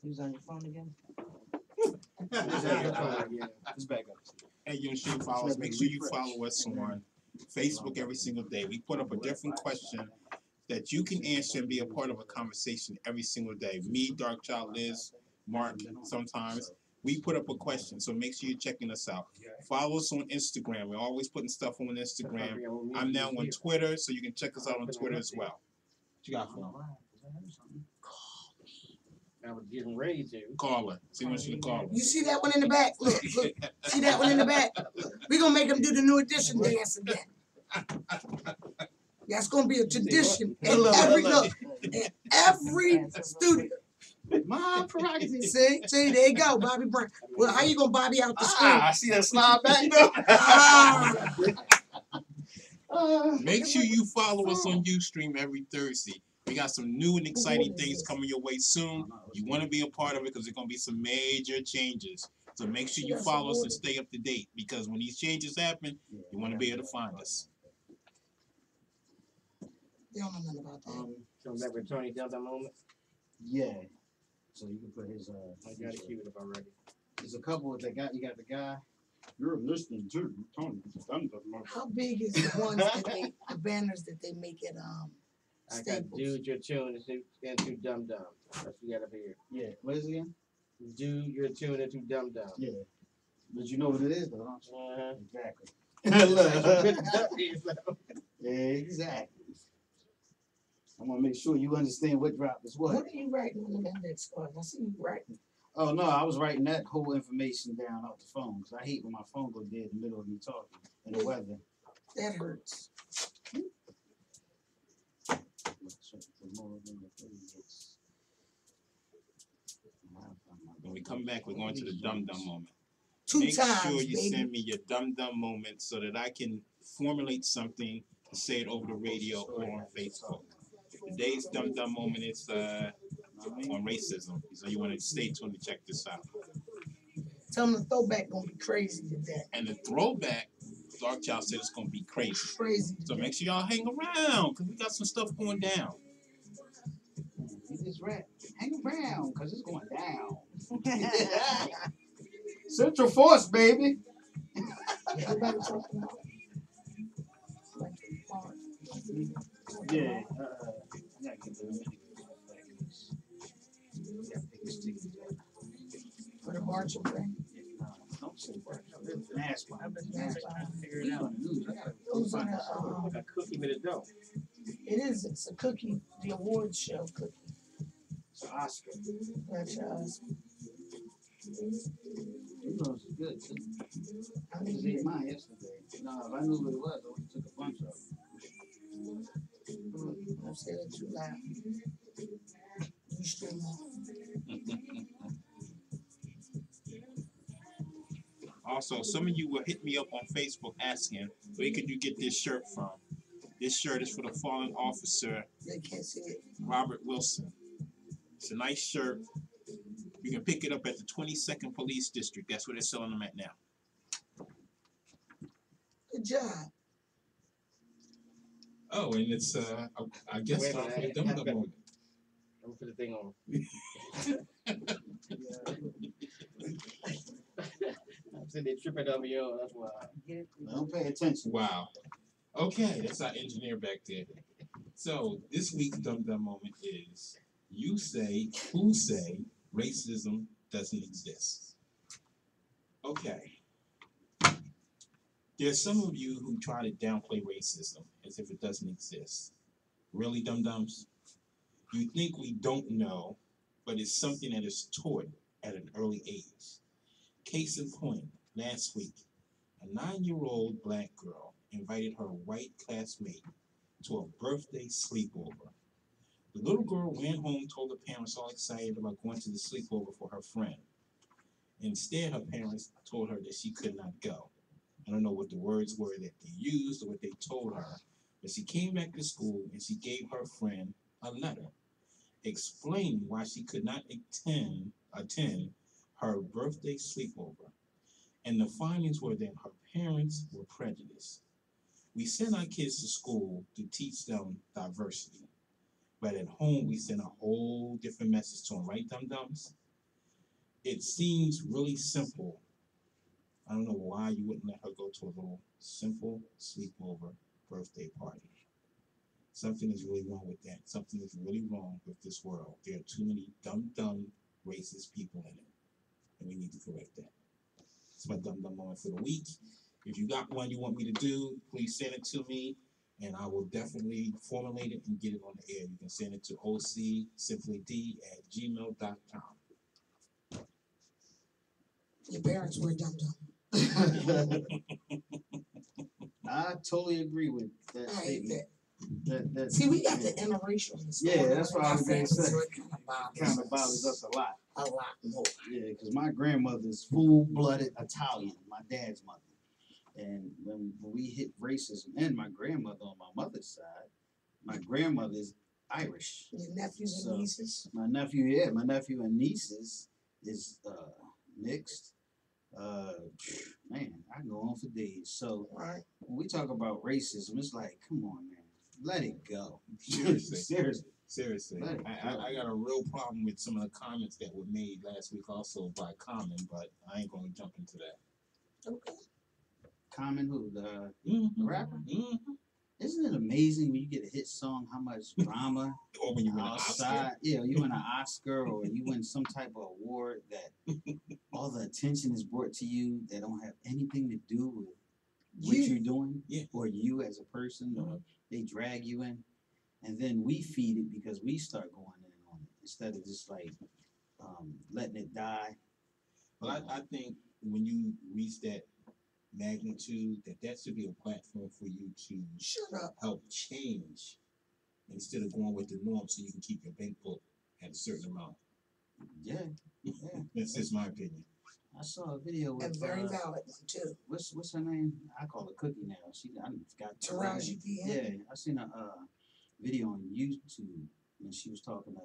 You was on your phone again? It's back up. Hey, you should follow us. Make sure you follow us on Facebook every single day. We put up a different question that you can answer and be a part of a conversation every single day. Me, Dark Child, Liz, Mark, sometimes. We put up a question, so make sure you're checking us out. Follow us on Instagram. We're always putting stuff on Instagram. I'm now on Twitter, so you can check us out on Twitter as well. What you got for him? I was getting ready to. Call her. See when she call her. You see that one in the back? Look, look. See that one in the back? We're gonna make them do the New Edition dance again. That's gonna be a tradition. And every studio. My prerogative. See, there you go, Bobby Brown. Well, how you gonna Bobby out the school? I see that slide back though. Make sure you follow us on Ustream every Thursday. We got some new and exciting things coming your way soon. You want to be a part of it because there's going to be some major changes. So make sure you follow us and stay up to date because when these changes happen, you want to be able to find us. They don't know nothing about that. So that with Tony does that moment. Yeah. So you can put his I got it queued up already. There's a couple that got you got the guy. You're listening to Tony. How big is the ones that the banners that they make at I got Staples? Dude, Your Tune and Two Dum Dum. That's what we got up here. Yeah. What is it again? Dude, Your Tune and Two Dum Dum. Yeah. But you know what it is though, don't you? Uh-huh. Exactly. Exactly. I'm gonna make sure you understand what drop is what. What are you writing on the index card? I see you writing. Oh no, I was writing that whole information down off the phone because I hate when my phone goes dead in the middle of me talking and the weather. That hurts. When we come back, we're going to the Dum Dum moment. Two Make times, sure you baby. send me your Dum Dum moment so that I can formulate something to say it over the radio or on Facebook. Today's Dum Dum moment is on racism, so you want to stay tuned to check this out. Tell them the throwback gonna be crazy today. And the throwback, Dark Child said it's gonna be crazy. Crazy. So make sure y'all hang around because we got some stuff going down. You just rap. Hang around because it's going down. Central Force, baby. Everybody talking about Yeah. I gotta get the for the marching thing. Don't say work. Mask. Figure it out. Those are A cookie, but it don't. it is. It's a cookie. The awards show cookie. It's an Oscar. That's You know it's good too. I I just ate mine yesterday. No, if I knew what it was, I would have took a bunch of them. Don't say that too loud. You stream Also, some of you will hit me up on Facebook asking, where could you get this shirt from? This shirt is for the fallen officer, They can't see it. Robert Wilson. It's a nice shirt. You can pick it up at the 22nd Police District. That's where they're selling them at now. Good job. Oh, and it's, I guess, Wait a for the minute. Dum Dum moment. I'm gonna put the thing on. I'm sitting there tripping over you. That's why. Don't pay attention. Wow. Okay, that's our engineer back there. So this week's Dum Dum moment is you say, who say racism doesn't exist. Okay. There's some of you who try to downplay racism as if it doesn't exist. Really, dum-dums? You think we don't know, but it's something that is taught at an early age. Case in point, last week, a 9-year-old black girl invited her white classmate to a birthday sleepover. The little girl ran home, told her parents all excited about going to the sleepover for her friend. Instead, her parents told her that she could not go. I don't know what the words were that they used or what they told her, but she came back to school and she gave her friend a letter explaining why she could not attend her birthday sleepover. And the findings were that her parents were prejudiced. We send our kids to school to teach them diversity, but at home we send a whole different message to them, right, dum-dums? it seems really simple. I don't know why you wouldn't let her go to a little simple sleepover birthday party. Something is really wrong with that. Something is really wrong with this world. There are too many dumb, racist people in it, and we need to correct that. It's my dumb moment for the week. If you got one you want me to do, please send it to me, and I will definitely formulate it and get it on the air. You can send it to ocsimplyd@gmail.com. Your parents were dumb. I totally agree with that I hate statement. that. That See, we got the interracial. Yeah, that's what I was gonna say. So it kind of kind of bothers us a lot. a lot more. Yeah, because my grandmother's full-blooded Italian, my dad's mother. And when we hit racism, and my grandmother on my mother's side, my grandmother's Irish. Your nephews So, and nieces. my nephew and nieces is mixed. Man, I can go on for days. So Right. when we talk about racism, it's like, come on, man, let it go. Seriously. Seriously. Seriously. I got a real problem with some of the comments that were made last week also by Common, but I ain't gonna jump into that. Okay. Common who? The Mm-hmm. rapper? Mm-hmm. Isn't it amazing when you get a hit song, how much drama Or when you win an Oscar. outside? Yeah, you win an Oscar or you win some type of award that all the attention is brought to you that don't have anything to do with what you're doing or you as a person, or they drag you in. And then we feed it because we start going in on it instead of just like letting it die. Well, I think when you reach that magnitude, that should be a platform for you to Shut up. help change instead of going with the norm so you can keep your bank book at a certain amount. Yeah. That's just my opinion. I saw a video with And very valid one too. what's her name? I call her Cookie now. I forgot. Taraji P. Yeah, I seen a video on YouTube and she was talking to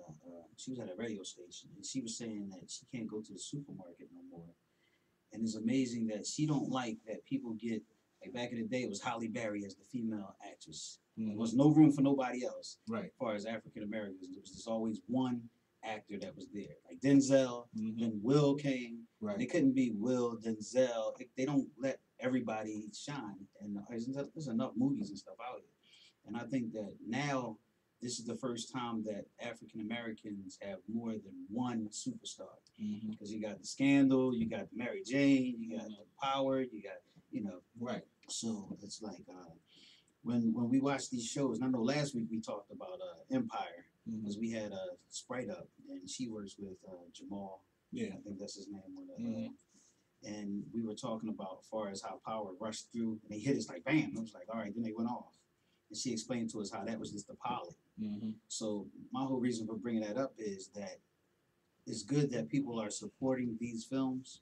she was at a radio station and she was saying that she can't go to the supermarket no more. And it's amazing that she don't like that people get, like back in the day it was Halle Berry as the female actress. There was no room for nobody else. Right. As far as African Americans, there was just always one actor that was there. Like Denzel, then Will came. Right. They couldn't be Will, Denzel. They don't let everybody shine. And there's enough movies and stuff out here. And I think that now this is the first time that African Americans have more than one superstar. Because you got the Scandal, you got Mary Jane, you got Power, you got, Right. So it's like when we watch these shows, and I know last week we talked about Empire, because we had Sprite up, and she works with Jamal. Yeah. I think that's his name. And we were talking about as far as how Power rushed through, and they hit us like bam. It was like, all right, then they went off. And she explained to us how that was just the pilot. So my whole reason for bringing that up is that it's good that people are supporting these films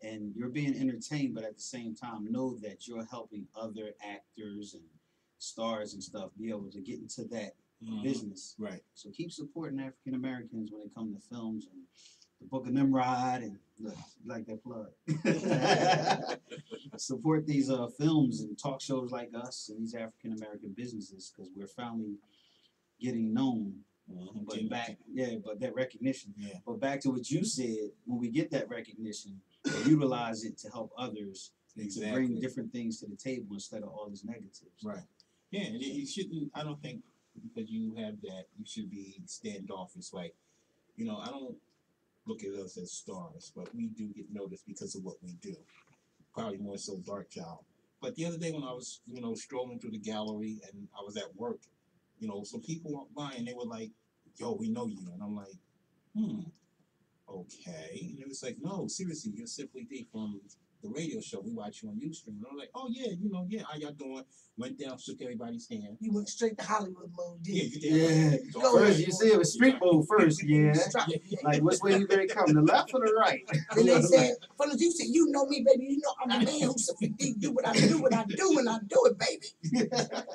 and you're being entertained, but at the same time know that you're helping other actors and stars and stuff be able to get into that business. Right. So keep supporting African Americans when it comes to films and the Book of Nimrod and look, you like that plug. Support these films and talk shows like us and these African American businesses because we're finally getting known. But but that recognition. Yeah. But back to what you said, when we get that recognition, we utilize it to help others to bring different things to the table instead of all these negatives. Right. Yeah, and you shouldn't, I don't think because you have that, you should be standoffish. Like, I don't look at us as stars, but we do get noticed because of what we do. Probably more so Dark Child. But the other day when I was, strolling through the gallery and I was at work, some people walked by and they were like, yo, we know you. And I'm like, okay. And it was like, no, seriously, you're Simply D from the radio show. We watch you on Ustream. And I'm like, oh, yeah, how y'all doing? Went down, shook everybody's hand. You went straight to Hollywood mode, didn't you? Yeah. First, you see it was street mode first, Like, which way you better come, the left or the right? And they said, fellas, you said, you know me, baby. I'm the man who Simply D do what I do, and I do it, baby.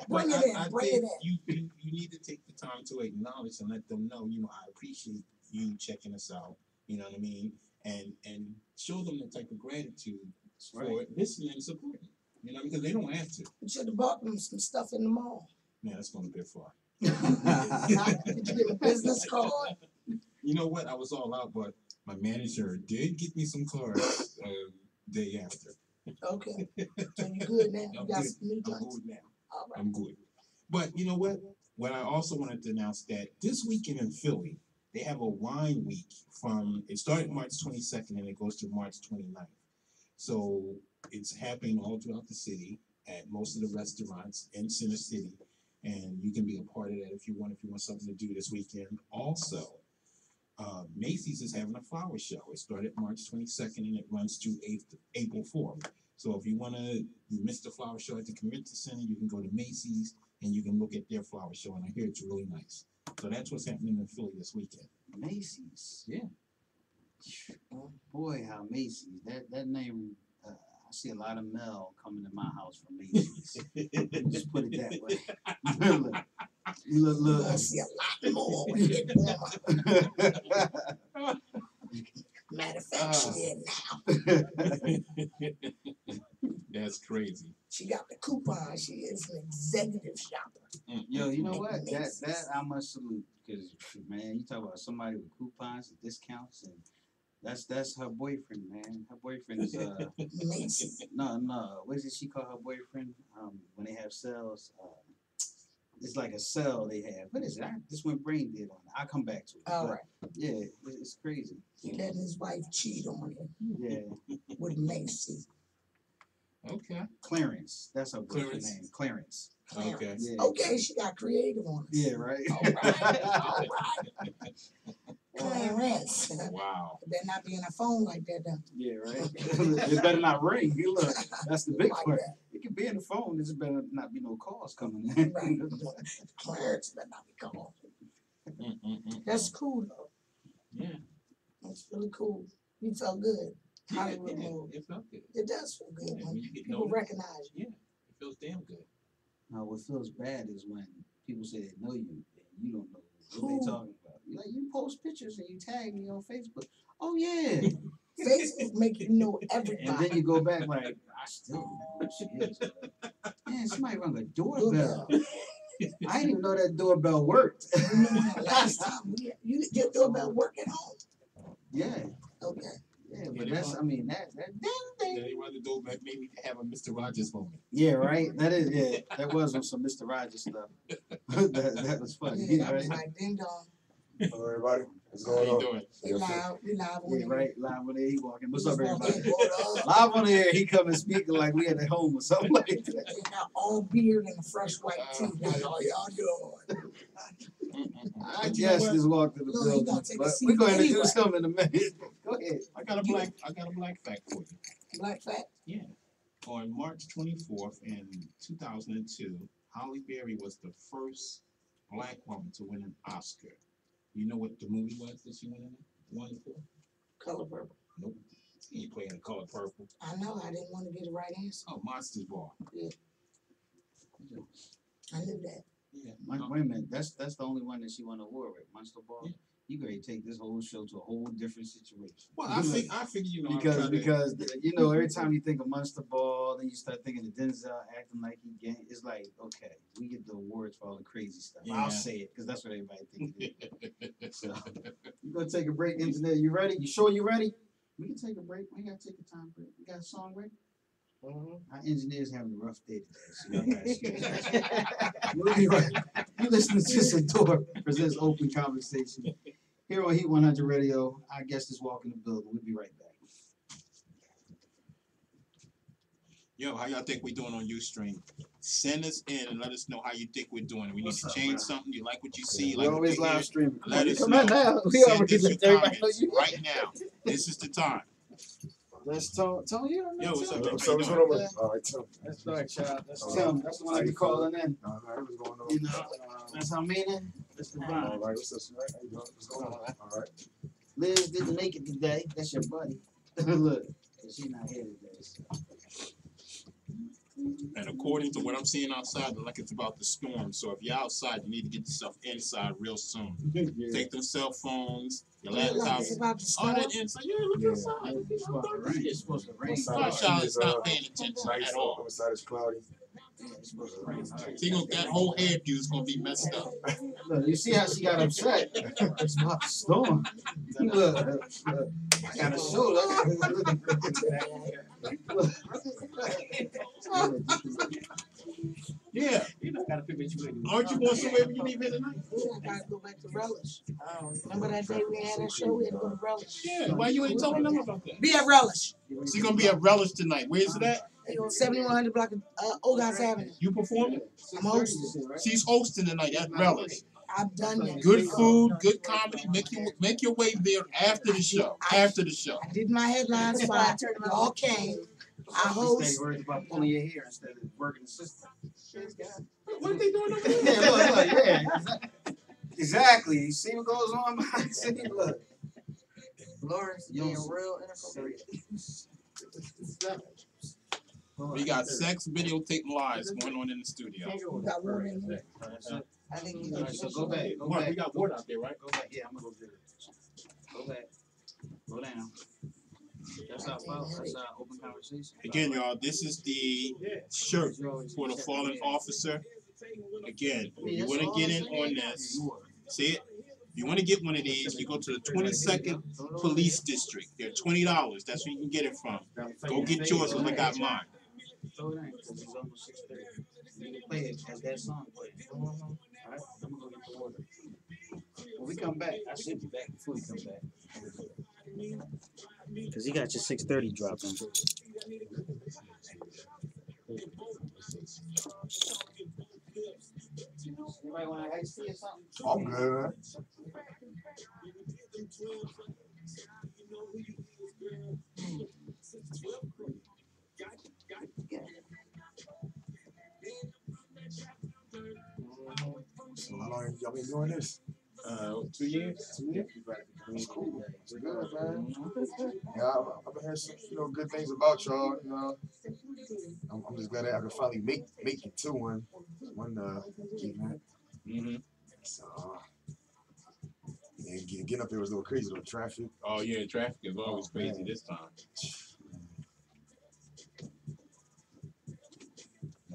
Bring it in. You need to take the time to acknowledge and let them know, I appreciate you checking us out. You know what I mean? And show them the type of gratitude for listening and supporting. Because they don't have to. You should have bought them some stuff in the mall. Man, that's going a bit far. Did you get a business card? You know what? I was all out, but my manager did get me some cards day after. Okay. So you good now? You I'm got good. some new I'm joints? good now. All right. I'm good. But you know what? What I also wanted to announce that this weekend in Philly, they have a wine week it started March 22nd and it goes to March 29th. So it's happening all throughout the city at most of the restaurants in Center City. And you can be a part of that if you want something to do this weekend. Also, Macy's is having a flower show. It started March 22nd and it runs through April 4th. So if you missed the flower show at the convention center, you can go to Macy's and you can look at their flower show. And I hear it's really nice. So that's what's happening in Philly this weekend. Macy's. Yeah. Boy, how Macy's. That name, I see a lot of mail coming to my house from Macy's. Just put it that way. Look. I see a lot more when it warmer. Matter of fact, she did now. That's crazy. She got the coupon. She is an executive shopper. Yo, you know what? That I must salute, because man, you talk about somebody with coupons and discounts, and that's her boyfriend, man. Her boyfriend is Macy. no. What did she call her boyfriend? When they have sales, it's like a sale they have. What is it? This one Brain did on it. I'll come back to it. All right. Yeah, it's crazy. He letting his wife cheat on him Yeah. with Macy. Okay. Clarence. That's her boyfriend name. Clarence. Okay. Yeah. Okay, she got creative on us. Yeah, right. All right. All right. Clarence. Wow. It better not be in a phone like that, though. Yeah, right. It better not ring. You look. That's the big Like part. that. It can be in the phone. There's better not be no calls coming in. Right. Clarence better not be called. That's cool, though. Yeah. That's really cool. You felt good. Hollywood move. It felt good. It does feel good Yeah, when when you get people noticed. recognize you. Yeah. It feels damn good. Now, what feels bad is when people say they know you and you don't know what Who? they talking about. Like, you post pictures and you tag me on Facebook. Oh yeah. Facebook make you know everybody. And then you go back like, I still don't know who she is. Man, somebody rung a doorbell. I didn't even know that doorbell worked. You know when last time your doorbell work at home. Yeah. Okay. Yeah, but that's, I mean, that damn thing. Yeah, they run the door back, maybe have a Mr. Rogers moment. Yeah, right. That is, yeah. That was on some Mr. Rogers stuff. that was funny. Yeah, I Right? was like, ding dong. Hello, everybody. What's How going you on? doing? We live on Yeah, right. Live on there, he walking. What's up, Just everybody? walking, what up? Live on there, he come and speaking like we at home or something like that. They got all beard and a fresh white teeth. Like, all y'all doing? I But you know guess what? just walked to the Look, he building, gonna take a but seat we're going to anyway. introduce him in a minute. Go ahead. I got a black fact for you. Black fact. Yeah. On March 24th in 2002, Holly Berry was the first black woman to win an Oscar. You know what the movie was that she won it for? Color purple. Nope. He ain't playing the color purple. I know. I didn't want to get the right answer. Oh, Monsters Ball. I knew that. Yeah. Wait a minute. That's the only one that she won an award with, Monster Ball. Yeah. You ready to take this whole show to a whole different situation. Well, I figure you know because you know, every time you think of Monster Ball, then you start thinking of Denzel acting like he gang. It's like, okay, we get the awards for all the crazy stuff. Yeah. I'll say it because that's what everybody thinks it is. So you gonna take a break, engineer? You ready? You sure you ready? We can take a break. We gotta take a time break. We got a song ready? Our engineer's having a rough day today, so y'all gotta excuse us. We'll be right. You listening to Sadior presents Open Conversation here on Heat 100 Radio. Our guest is walking the building. We'll be right back. Yo, how y'all think we doing on Ustream? Send us in and let us know how you think we're doing. We need What's to up, change man? something. You like what you see? You We like what always you hear? live streaming. Let us Come know. on now. We Send already us your let everybody know comments you. right now. This is the time. Let's tell you. Yo, what's up, So what's going on? All right, Tim. That's right, child. That's All Tim. That's the one I be calling in. All right, what's going on? You know, that's how I mean it. That's the All vibe. right, what's this? How you doing? What's going on? All right. Liz didn't make it today. That's your buddy. Look, she's not here today. So. And according to what I'm seeing outside, it look like it's about to storm. So if you're outside, you need to get yourself inside real soon. Yeah. Take them cell phones, your Like laptops, it's about to all start. that inside. Yeah, look Yeah. outside. It's supposed to rain. It's supposed to rain. Outside My is child is not paying attention nice. at all. Outside is cloudy. it's supposed to rain. All right. See, that whole hairdo is gonna be messed up. Look, you see how she got upset? It's about to storm. Look, I gotta show. Yeah. Aren't you going somewhere when you leave here tonight? I gotta go back to Relish. Remember that day we had that show? We had to go to Relish. Yeah. Why you ain't telling them about that? Be at Relish. She's gonna be at Relish tonight. Where is it at? 7100 block of Ogas Avenue. You performing? I'm hosting. She's hosting tonight at Relish. I've done that. Good food, good comedy. Make your way there after the show. After the show. I did my headline spot. Y'all came. I host. Worried about pulling your hair instead of working the system. What are they doing over Yeah, there? look, yeah, exactly. You see what goes on behind the scene? Look. Lawrence being real inappropriate. We got sex videotape lives going on in the studio. We got one in here. I think All right, so go back. Go Mark, back. we got water out there, right? Go back. Yeah, I'm gonna go get it. Go back. Go down. That's our open conversation. Again, y'all, this is the shirt for the fallen officer. Again, you want to get in on this. See it? You want to get one of these, you go to the 22nd Police District. They're $20. That's where you can get it from. Go get yours because I got mine. Throw it in, because it's almost 6:30. You can play it as that song plays. Alright, I'm gonna go get the water. When we come back, I should be back before we come back. Because he got your 6:30 drop in. Anybody want to iced tea or something? I'm good, man. So how long y'all been doing this? 2 years. 2 years? That's cool. That's good, man. Yeah, I've been hearing some, good things about y'all. I'm just glad that I can finally make it to one event. Mm-hmm. So, yeah, getting up there was a little crazy though. Traffic. Oh yeah, traffic is always crazy this time.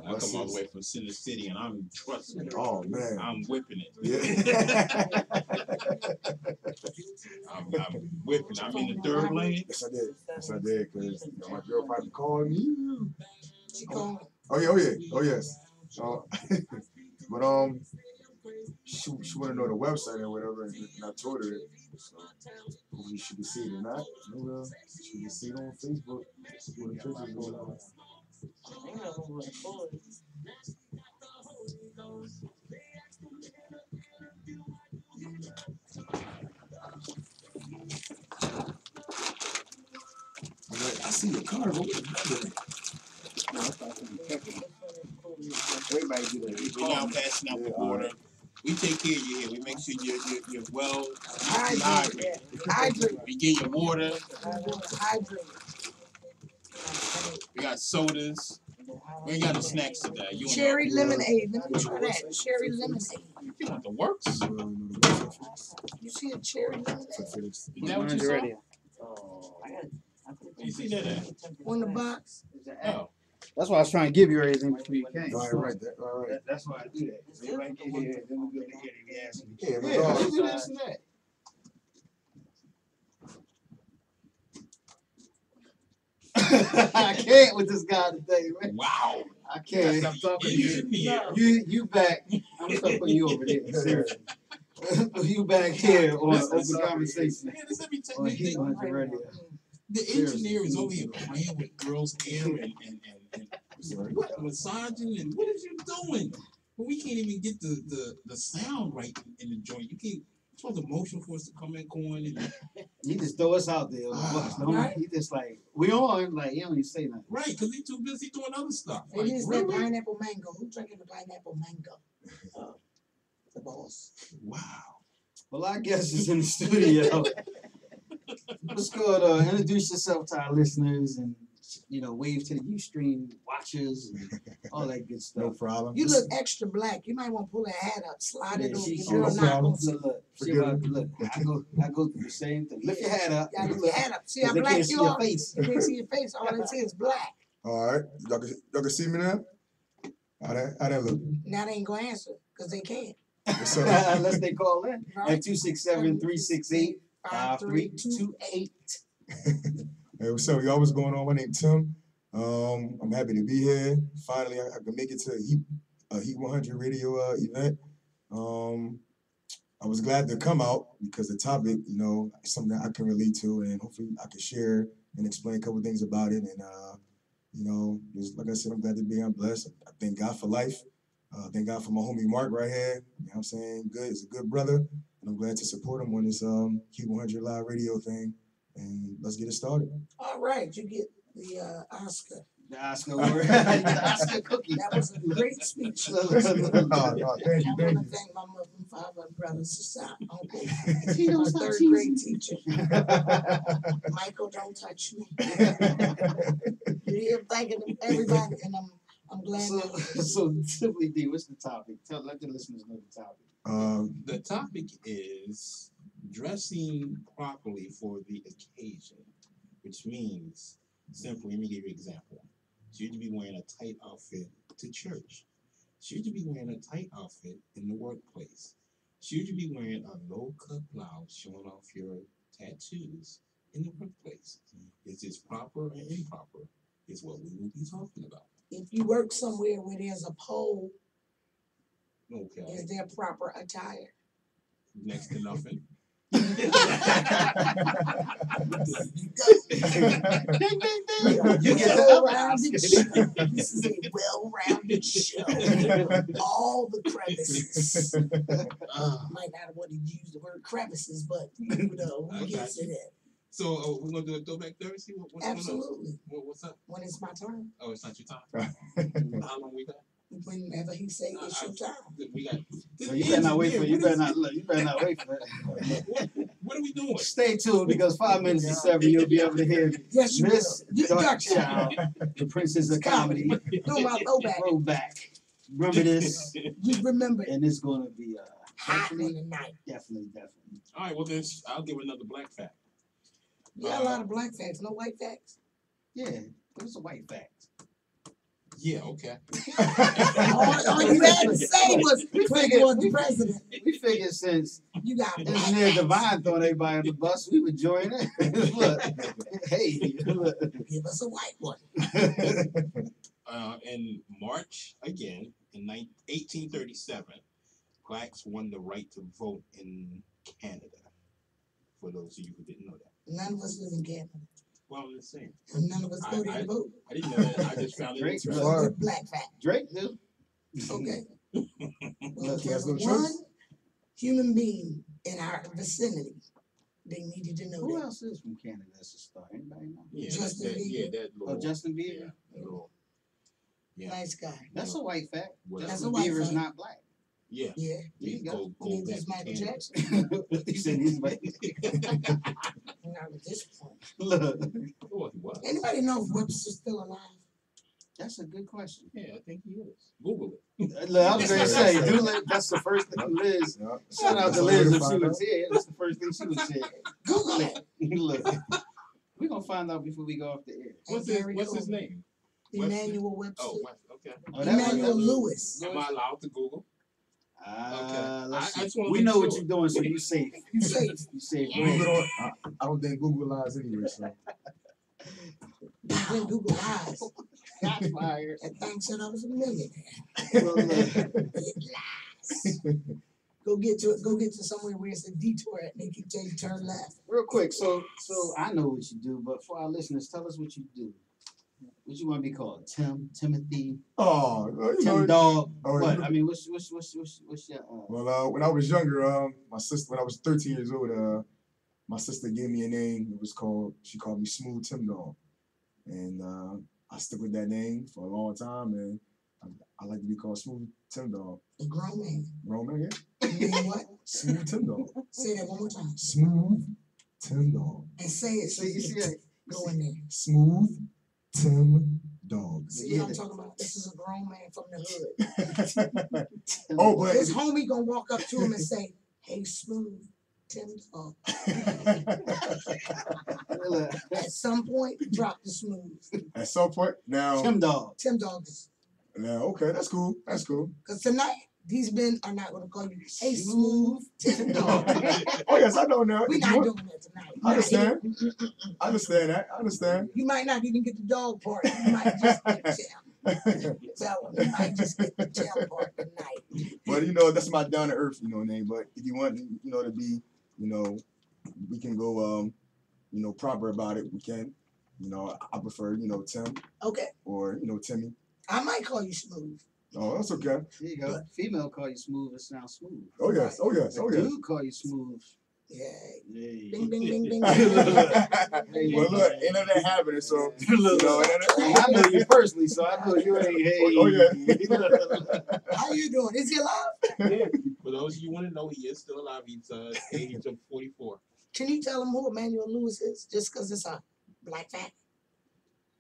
I come all the way from Center City and I'm trusting. Oh man. I'm whipping it. Yeah. I'm whipping. I'm in the third lane. Yes, I did. Yes, I did. Cause my girl probably called me. She called. Oh yes. But she wanna know the website and whatever, and I told her it. So hopefully she can see it or not. She can see it on Facebook. See what the church is going on. I see your car. Everybody do that. We now passing out the water. We take care of you here. We make sure you're well Hydrate. hydrated. We get your water. Hydrate. We got sodas. We ain't got no snacks today. You Cherry lemonade. Let me try that. Cherry lemonade. You want the works? You see a cherry lemonade? Is that what you saw? You see that at? On the box. Oh. That's why I was trying to give you everything before you came. All right. That's why I do that. So everybody get here, then we go to here, they ask me. Yeah, Yeah, no, let's do this and that. I can't with this guy today, man. Wow. I can't. Stop talking to Engineer. you back. I'm gonna put you over there. Seriously. You back here on open conversation. Yeah, this every time On you Heat think 100 Radio. the engineer is over here playing with girls' hair and what massaging and what is you doing? But we can't even get the sound right in the joint. You can't. You're supposed to motion for us to come and go on and He just throw us out there. He just like we on, like he don't even say nothing. right, because he's too busy doing other stuff. It Like, is that really? pineapple mango. Who drinking the pineapple mango? The boss. Wow. Well, I guess it's in the studio. Let's go introduce yourself to our listeners and wave to the Ustream watchers and all that good stuff. No problem. You look extra black. You might want to pull that hat up, slide it Yeah, over she- your she- girl no knock problem. on some. Look, I go through the same thing. Lift your hat up. Yeah, lift your hat up. See how They black can't see you your are? face. They can't see your face. All they see is black. All right. Y'all can see me now? How that look? Now they ain't gonna answer, cause they can't. What's up? Unless they call in Right. at 267-368-5328. Hey, what's up, y'all? What's going on? My name Tim. I'm happy to be here. Finally, I can make it to a Heat 100 radio event. I was glad to come out because the topic, you know, is something that I can relate to, and hopefully I can share and explain a couple things about it. And you know, just like I said, I'm glad to be here. I'm blessed. I thank God for life. Thank God for my homie Mark right here. You know what I'm saying? Good, he's a good brother, and I'm glad to support him on this Heat 100 live radio thing. And let's get it started. All right, you get the Oscar. The Oscar award. The Oscar cookie. That was a great speech. Oh, I thank you, want thank to you. thank my mother and father and brothers, sister, uncle, He my don't stop third teasing. grade teacher. Michael, don't touch me. You hear thanking everybody, and I'm glad. So simply D, what's the topic? Let the listeners know the topic. The topic is dressing properly for the occasion, which means simply, let me give you an example. Should you be wearing a tight outfit to church? Should you be wearing a tight outfit in the workplace? Should you be wearing a low-cut blouse showing off your tattoos in the workplace? Is this proper or improper? Is what we will be talking about. If you work somewhere where there's a pole, Okay. is there proper attire? Next to nothing. You get get well-rounded show. This is a well-rounded show. All the crevices. Might not want to use the word crevices, but you know, who gets it in? So we're gonna do a throwback Thursday. What's Absolutely. going on? What's up? When it's my turn, Oh, it's not your time. How long we got? whenever he say it's your time. We got. So you better not wait for it. You better not look. You better not wait for it. What are we doing? Stay tuned because 5 minutes to 7 you'll be able to hear Yes, you Miss will. Darkchild, the princess of comedy, Do my throwback. throwback. Remember this, You remember it. and it's going to be Hot in definitely, the night. definitely. All right. Well, then I'll give another black fact. You got a lot of black facts, no white facts. Yeah, it was a white fact. Yeah. Okay. All you had to say was Clinton was the president. We figured since You got black Engineer facts. Divine throwing everybody on the bus, we would join in. Look, hey, look. Give us a white one. In March again in 1837, blacks won the right to vote in Canada. For those of you who didn't know that. None of us live in Canada. Well, I'm just saying. And none of us go there to vote. I didn't know that. I just found it Drake, interesting. Wow. Good black fact. Drake do. Okay. Well, Look, he has there's no one choice. human being in our vicinity. They needed to know Who that. else is from Canada that's a star? Anybody know? Yeah, Justin that, Bieber. yeah, that little. Oh, Justin Bieber. Yeah, that little. Yeah. Nice guy. That's a white fact. Well, That's Justin a white Bieber is fact. not black. Yeah. Yeah. There you go. Go Neither back is to Michael Canada. Jackson. You said he's white. Not at this point. Look, Oh, he was. Anybody know if Webster's still alive? that's a good question. Yeah, I think he is. Google it. Look, I was going to say, that's the first thing Liz. Yeah. Shout out to Liz if she was here. That's the first thing she would say. Google it. Look, we're going to find out before we go off the air. What's his name? Emmanuel Webster. Oh, West. Okay. Oh, that was- Emmanuel Lewis. Am I allowed to Google? Let's I see. just wanna We make know what sure. you're doing, so you safe. You safe. You safe. Google don't- I don't think Google lies anyway. So. Then Google lies. Shots fired. That thing said I was a millionaire. Look, It lies. Go get to somewhere where it's a detour and they can tell you turn left. real quick, so I know what you do, but for our listeners, tell us what you do. What you want to be called? Tim, Timothy, Oh, you Tim know, Dog. oh, What? you- I mean, what's your well, when I was younger, my sister, when I was 13 years old, my sister gave me a name. It was she called me Smooth Tim Dog, and I stuck with that name for a long time, and I like to be called Smooth Tim Dog. A grown man. Roman, yeah? You mean what? Smooth Tim Dog. Say that one more time. Smooth Tim Dog. And say it. So you see that? Go in there. Smooth Tim Dog. See what I'm talking about? This is a grown man from the hood. Oh, but His homie gonna walk up to him and say, "Hey, Smooth, Tim Dog." Look, At some point, drop the Smooth. at some point now, Tim Dog. Tim Dog is Yeah, okay, that's cool. That's cool. Because tonight, these men are not going to call you, hey, smooth Tim Dog. Oh yes, I know now. We're not doing that tonight. I understand. Not here. I understand that. I understand. You might not even get the dog part. You might just get Tim. Tell him you might just get the Tim part tonight. But you know, that's my down to earth, you know, name. But if you want, you know, to be, you know, we can go, you know, proper about it. We can. You know, I prefer, you know, Tim Okay. or, you know, Timmy. I might call you smooth. Oh, that's okay. There you go. Female call you smooth, it sounds smooth. Oh yes, oh yes, oh yes. Dude call you smooth. Yeah. Hey. Ding, ding, ding, ding. Well, look, ain't none of that happening, so you know, I know you personally, so I know you ain't. Hey. Oh, yeah. How you doing? Is he alive? Yeah. For those of you want to know, he is still alive. He's age of 44. Can you tell him who Emmanuel Lewis is? Just because it's a black fact.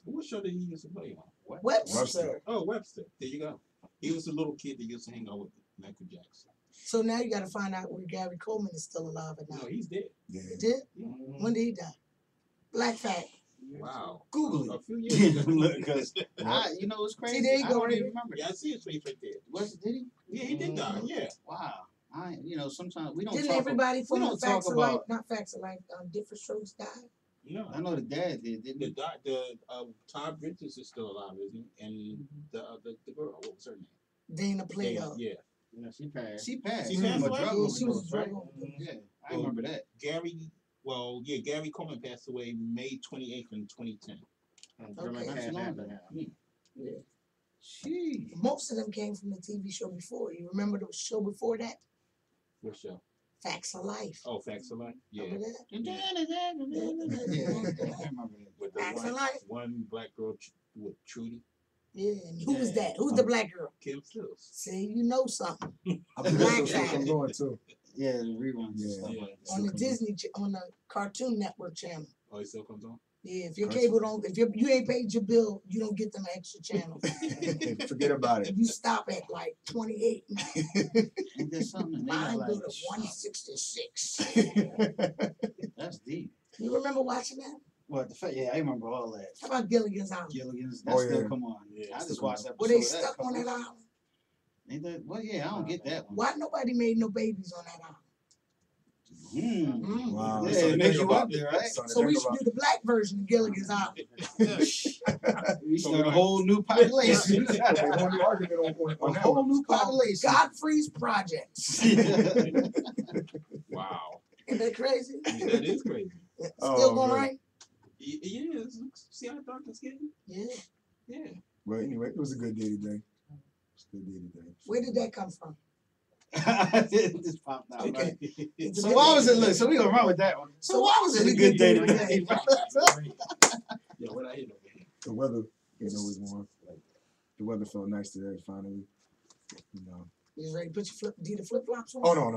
What show did he used to play on? Webster. Oh, Webster. There you go. He was a little kid that used to hang out with Michael Jackson. So now you got to find out where Gary Coleman is still alive or not. No, he's dead. Yeah. He did? Mhm. When did he die? Black fact. Wow. Google A it. few years ago. Because you know what's crazy? See, there you I go, don't right even here. remember. Yeah, I see his face right there. Did he? Yeah, he did die. Yeah. Wow. You know, sometimes we don't Didn't talk. everybody from don't Facts talk of Life, about- not Facts of Life, Different Strokes die? No. I know the dad did, didn't he? Todd Bridges is still alive, isn't he? And the girl, what was her name? Dana Plato. Yeah. Yeah, she passed. She passed. She passed from a away? drug Yeah, she was overdose, right? drug overdose. Yeah, I remember that. Gary Coleman passed away May 28th in 2010. German Okay. passed after him. Yeah. Gee. Most of them came from the TV show before. You remember the show before that? What show? Facts of Life. Oh, Facts of Life? Yeah. Remember that? Yeah, I remember that. With the Facts of Life. one black girl with Trudy, Yeah. And who was that? Who's the black girl? Kim Stills. See, you know something. I believe Black that's fact. I'm going too. Yeah, the reruns. Yeah. And stuff like that. On the Disney, on the Cartoon Network channel. Oh, he still comes on? Yeah, if your cable don't, if you ain't paid your bill, you don't get them extra channels. Forget about it. You stop at like 28. Ain't there something? They Mine got go like, to 166. that's deep. You remember watching that? What the fact? Yeah, I remember all that. How about Gilligan's Island? Gilligan's. That Oh, still yeah. come on. Yeah, I still just come watched that. Were they episode of stuck on that island? Ain't that? Well, yeah, I don't get that one. Why nobody made no babies on that island? Wow. Yeah, That's something it to makes think you about. wonder, right? Something to So we think should about. do the black version of Gilligan's Island. We start a whole new population. A whole new argument on A that whole one. new population. Godfrey's Projects. Wow. Isn't that crazy? That is crazy. Still Oh, going man. right? Yeah, see how dark it's getting? Yeah. Yeah. Well, anyway, it was a good day today. It's a good day today. Where did that come from? It just popped out. Okay. Right? It's a So good why day. was it? Look, so we gonna run with that one. So why was it a good day today? Yeah, what I hit over here. The weather is always warm. The weather felt nice today, finally. You know. You ready to put your flip flops on? Oh no,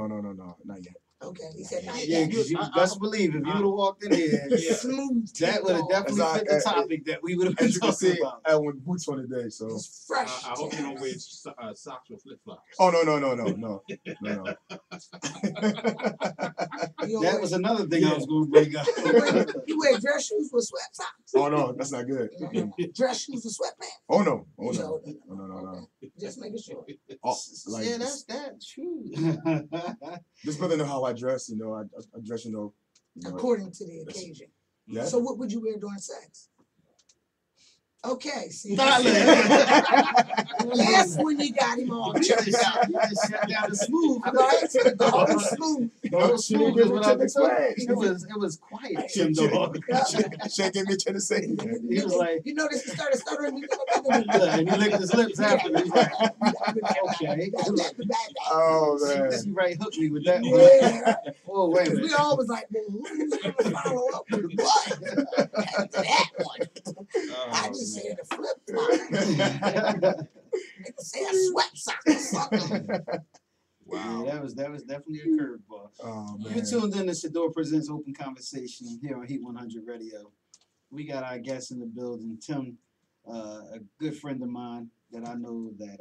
not yet. Okay, he said not Yeah, yet. because you best believe if you would have walked in here, Smooth. that would have definitely fit the topic that we would have been As you can talking see, about. I went boots on today, so. It's fresh. I hope you don't wear socks with flip flops. Oh no. That was another thing I was going to bring up. You wear dress shoes with sweat socks. Oh no, that's not good. Dress shoes with sweatpants. Oh no. Oh So, no. Just making sure. Oh, like, Yeah, that's true. this brother know how I dress. You know, I dress. You know. According to the occasion. Yeah. So what would you wear during sex? Okay, see. Stop it. That's when you got him all choked out. You just shut down the smooth. Right? The whole smooth. The whole smooth is what I was explain. It was quiet, Tim Dog. Shaking me to the say. He was like, You notice he started stuttering. and he licked his lips after. He's like, okay. Oh man. She right hooked me with that one. Yeah. Oh, wait a We minute. all was like, well, who's gonna follow up with what? After that one. I just said a flip flop. Nigga say a sweat sock or something. Wow. Yeah, that was definitely a curveball. Oh You're man. tuned in to Sadior Presents Open Conversation here on Heat 100 Radio. We got our guest in the building, Tim, a good friend of mine that I know that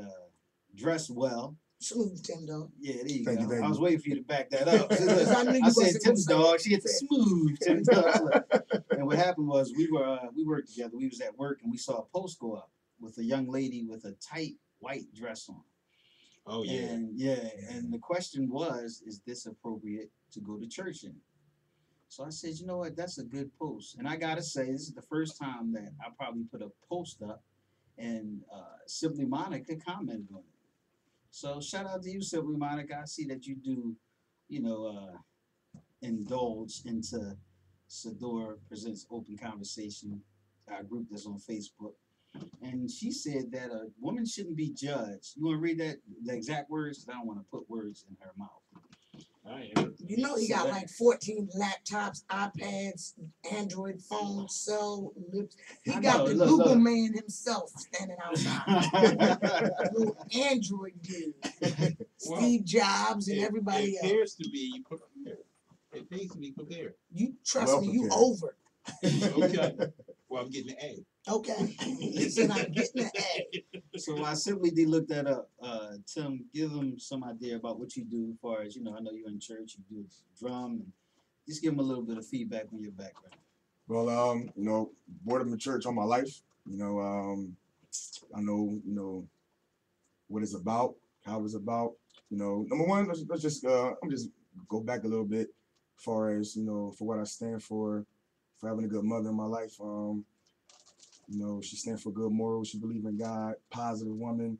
dressed well. Smooth Tim dog. Yeah, there you Thank go. you, thank I was you. waiting for you to back that up. I knew you I said wasn't Tim's gonna say dog. it. She hit the smooth Tim's dog. And what happened was we worked together. We was at work and we saw a post go up with a young lady with a tight white dress on. Oh yeah. And and the question was, is this appropriate to go to church in? So I said, you know what, that's a good post. And I gotta say, this is the first time that I probably put a post up and Simply Monica commented on it. So shout out to you, Simply Monica. I see that you do, you know, indulge into Sadior Presents Open Conversation, our group that's on Facebook. And she said that a woman shouldn't be judged. You want to read that the exact words? 'Cause I don't want to put words in her mouth. You know he got like 14 laptops, iPads, Android phones, cell lips. He I got know, the look, Google look. man himself standing outside. Little Android dude. Steve Jobs and everybody it else. appears to be prepared. It needs to be prepared. You trust Well me, you prepared. over. Okay. Well, I'm getting an A. Okay. He said I'm getting an A. So I simply did look that up. Tim, give them some idea about what you do as far as, you know, I know you're in church, you do drum, and just give them a little bit of feedback on your background. Well, you know, born up in the church all my life. You know, I know, you know, what it's about, how it's about. You know, number one, let's just I'm just go back a little bit, as far as, you know, for what I stand for having a good mother in my life. You know, she stands for good morals. She believes in God, positive woman,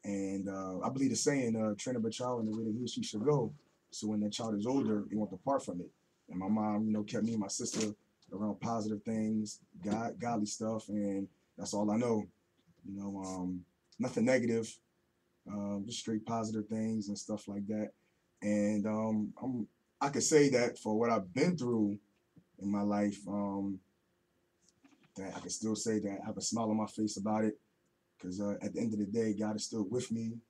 and I believe the saying, train up a child in the way that he or she should go. So when that child is older, they won't depart from it. And my mom, you know, kept me and my sister around positive things, godly stuff, and that's all I know. You know, nothing negative, just straight positive things and stuff like that. And I could say that for what I've been through in my life, that I can still say that I have a smile on my face about it, because at the end of the day, God is still with me.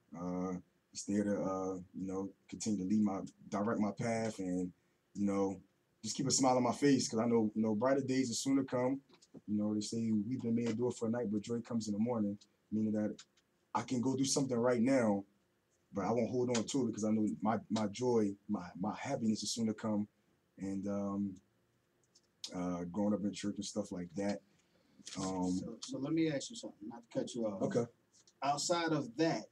He's there to, you know, continue to direct my path, and, you know, just keep a smile on my face, because I know, you know, brighter days are soon to come. You know, they say we've may endure for a night, but joy comes in the morning, meaning that I can go do something right now, but I won't hold on to it, because I know my joy, my happiness is soon to come. And growing up in church and stuff like that. So let me ask you something, not to cut you off. Okay. Outside of that,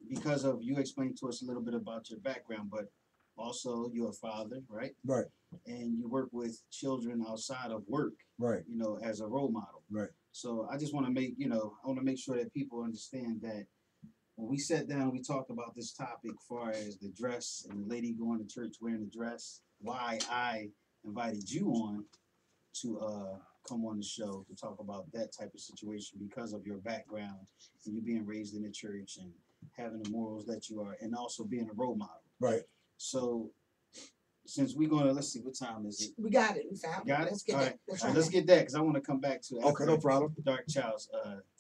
because of you explained to us a little bit about your background, but also you're a father, right? Right. And you work with children outside of work, Right. you know, as a role model. Right. So I just want to make, you know, I want to make sure that people understand that when we sat down, we talked about this topic as far as the dress and the lady going to church wearing a dress, why I invited you on to come on the show to talk about that type of situation because of your background and you being raised in the church and having the morals that you are, and also being a role model. Right. So since we're gonna, let's see, what time is it? We got it. We found it. Got it? Let's get All that. right. Let's All right, try let's that. get that because I want to come back to Okay, no problem. Dark Child's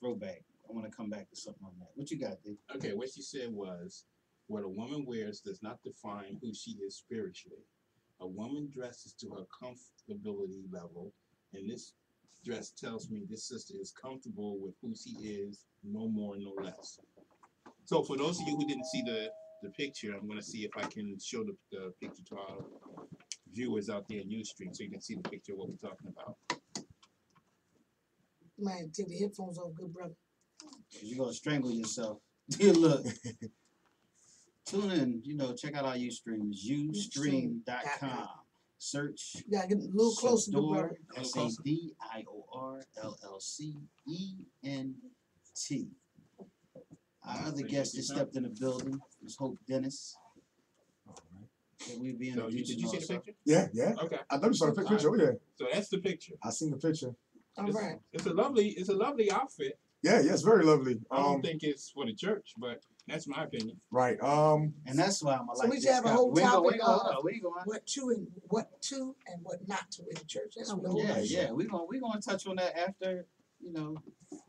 throwback. I want to come back to something on that. What you got, Dave? Okay, what she said was, what a woman wears does not define who she is spiritually. A woman dresses to her comfortability level, and this dress tells me this sister is comfortable with who she is, no more, no less. So for those of you who didn't see the picture, I'm going to see if I can show the picture to our viewers out there in Ustream so you can see the picture of what we're talking about. Man, take the headphones off, good brother. You're gonna strangle yourself. Look. Tune in, you know, check out our Ustream. Ustream.com. Search You gotta get a little closer, good Sadior, brother. SADIORLLCENT. Our other guest that stepped in the building is Hope Dennis. That we'll be So did introducing you see the also. picture? Yeah, yeah. Okay. I never saw the picture. Oh yeah, So that's the picture. I seen the picture. All right. It's a lovely outfit. Yeah, yeah, it's very lovely. I don't think it's for the church, but that's my opinion. Right. And that's why I'm So like we should this have a guy. whole We ain't gonna- topic hold of on, we ain't going. what to and what not to in the church. That's what the whole Yeah, other yeah. show. We're gonna touch on that after, you know,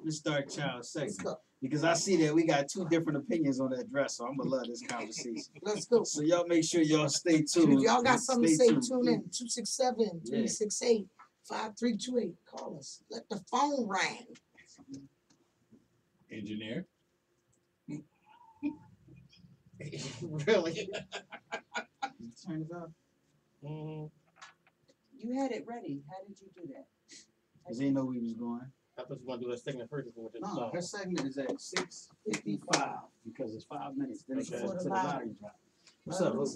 this Dark Child Let's segment. go. Because I see that we got two different opinions on that dress, so I'm gonna love this conversation. Let's go. So y'all make sure y'all stay And tuned. if y'all got something to Stay say, tuned. tune in. 267-368-5328. Call us. Let the phone ring. Engineer. Really? Turn it up. You had it ready. How did you do that? Cause they know we was going. I thought you want to do that segment first before we went to the No, song. her segment is at 6:55 because it's 5 minutes. Then it Okay. goes to the lottery drop. What's up, Luke?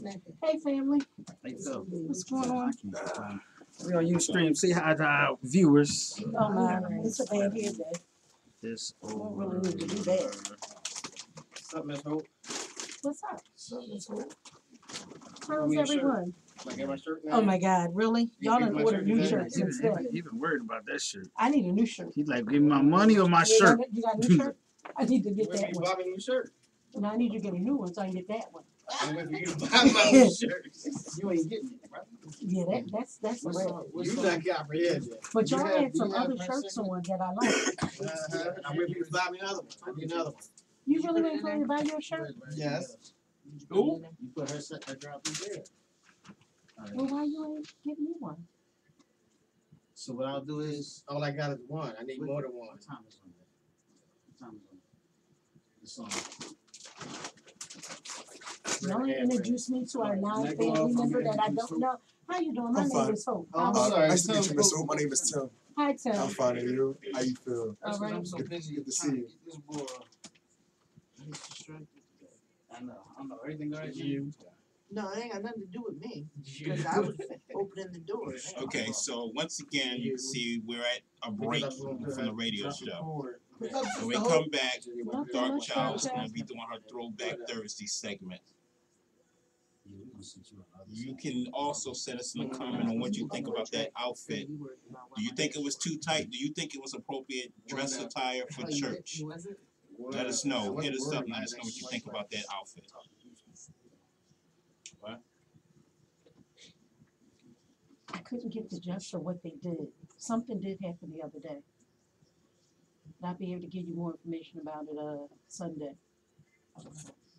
Hey, family. How you feel? What's going on? We on Ustream. Say hi to our viewers. Oh, my. It's a bad hair day. This Don't really need to do that. What's up, Miss Hope? What's up? I How's mean, shirt. everyone? Can I get my shirt now? Oh, my God. Really? Y'all done my ordered shirt new today? shirts instead. He been worried about that shirt. I need a new shirt. He's like, give me my money or my You shirt. got- You got a new shirt? I need to get Where that you one. buy me a new shirt? No, I need you to get a new one so I can get that one. I'm waiting for you to buy my new shirt. You ain't getting it, bro. Yeah, that's a What's red. up? You What's not up? comprehending. But You y'all have- had some you have other my shirts second- on that I like. I'm waiting for you to buy me another one. I need another one. You really waiting for me to buy your shirt? Yes. Who? You put her drop in there. Well, why you ain't give me one? So what I'll do is, All I got is one. I need more than one. what time is it? What time is it? The song. You only introduced me to our non-family member that I don't know. How you doing? My I'm name fine. is Hope. Oh, How I'm are you? sorry. Nice to meet you, Miss Hope. My name is Tim. Hi, Tim. I'm fine, and you? How you feel? All right. I'm so busy Good to see you. This boy, he's distracted today. I know, everything all right? You. No, it ain't got nothing to do with me, because I was opening the doors. Okay, so once again, you can see we're at a break from the radio show. When we come back, Dark Child's gonna be doing her Throwback Thursday segment. You can also send us a comment on what you think about that outfit. Do you think it was too tight? Do you think it was appropriate dress attire for church? Let us know. Hit us up and let us know what you think about that outfit. What? I couldn't get the gist of what they did. Something did happen the other day. I'll be able to give you more information about it Sunday.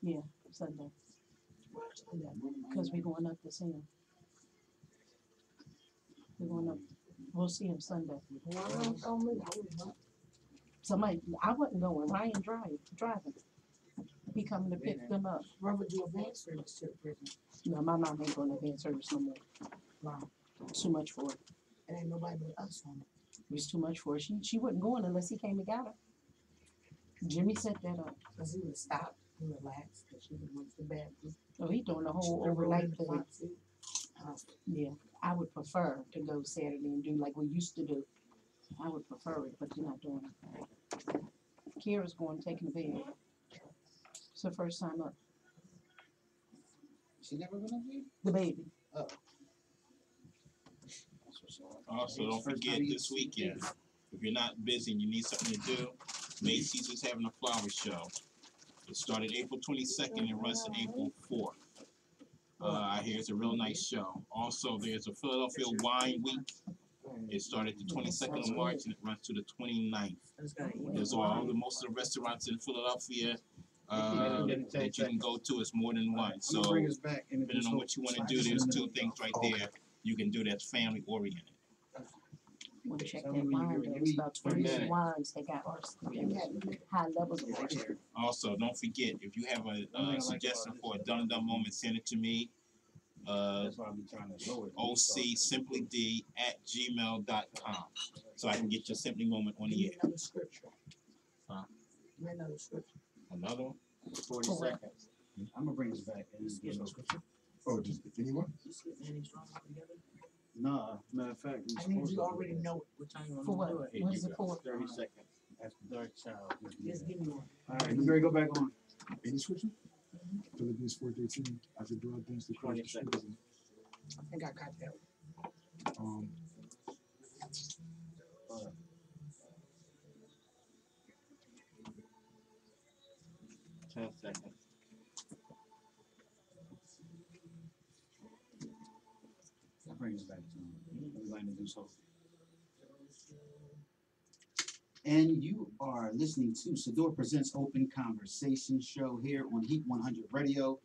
Yeah, Sunday. Because we're going up to see him. We're going up. We'll see him Sunday. Somebody, I wasn't going. Ryan driving. He coming to pick them up. Where would you advance service to the prison? No, my mom ain't going to advance service no more. Wow. Too much for her. It ain't nobody but us on it. It was too much for her. She wasn't going unless he came and got her. Jimmy set that up. Cause he would stop and relax, cause she would went to the bathroom. So he doing the whole overnight thing. Yeah, I would prefer to go Saturday and do like we used to do. I would prefer it, but you're not doing it. Kira's going, taking the bed. It's her first time up. She never gonna be? The baby. Also, don't forget this weekend, if you're not busy and you need something to do, Macy's is having a flower show. It started April 22nd and runs to April 4th. I hear it's a real nice show. Also, there's a Philadelphia Wine Week. It started the 22nd of March and it runs to the 29th. There's most of the restaurants in Philadelphia that you can go to. It's more than one. So, depending on what you want to do, there's two things right there you can do that's family oriented. Want to check that wine though. It's about 20 wines they got. High levels of moisture. Also, don't forget, if you have a suggestion for a done and done moment, send it to me. OCSimplyD@gmail.com, so I can get your Simply Moment on the air. Another scripture. Huh? Another scripture. Another one? 40 seconds. I'm gonna bring this back and get no scripture. Oh, just anyone? No, matter of fact, I need you already know it. For what? What is it for? 30 seconds. After Dark Child. Just give me one. All right, you ready to go back on? Any scripture? Philippians 4:13. I said, do all things to Christ. 20 seconds. I think I got that. Um, 10 seconds. I'll bring this back to him. We're going to do so. And you are listening to Sadior Presents Open Conversation Show here on Heat 100 Radio.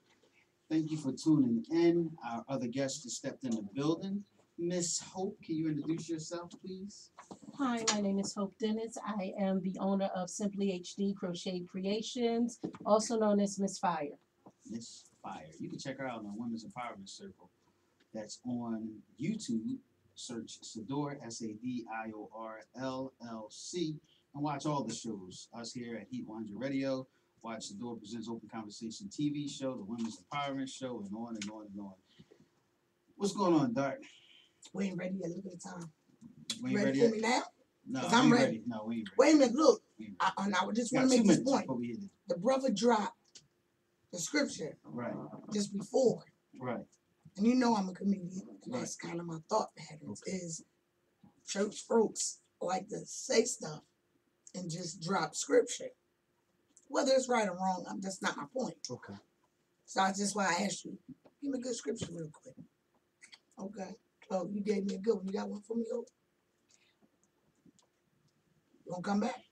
Thank you for tuning in. Our other guest just stepped in the building. Miss Hope, can you introduce yourself, please? Hi, my name is Hope Dennis. I am the owner of Simply HD Crochet Creations, also known as Miss Fire. Miss Fire. You can check her out on Women's Empowerment Circle. That's on YouTube Search Sadior, Sadior LLC, and watch all the shows. Us here at Heat 100 Radio. Watch Sadior Presents Open Conversation TV show, the Women's Empowerment Show, and on and on and on. What's going on, Dart? We ain't ready yet. Look at the time. We ain't Ready ready for yet? me now? No, 'Cause we I'm ain't ready. ready. No, we ain't ready. Wait a minute. Look, We ain't ready. I just We got want to 2 make this minutes point. before we hit it. The brother dropped the scripture Right, just before. right. And you know I'm a comedian, and that's kind of my thought patterns. Is church folks like to say stuff and just drop scripture. Whether it's right or wrong, that's not my point. Okay. So that's just why I asked you, give me a good scripture real quick. Okay. Oh, you gave me a good one. You got one for me, Hope? You gonna come back?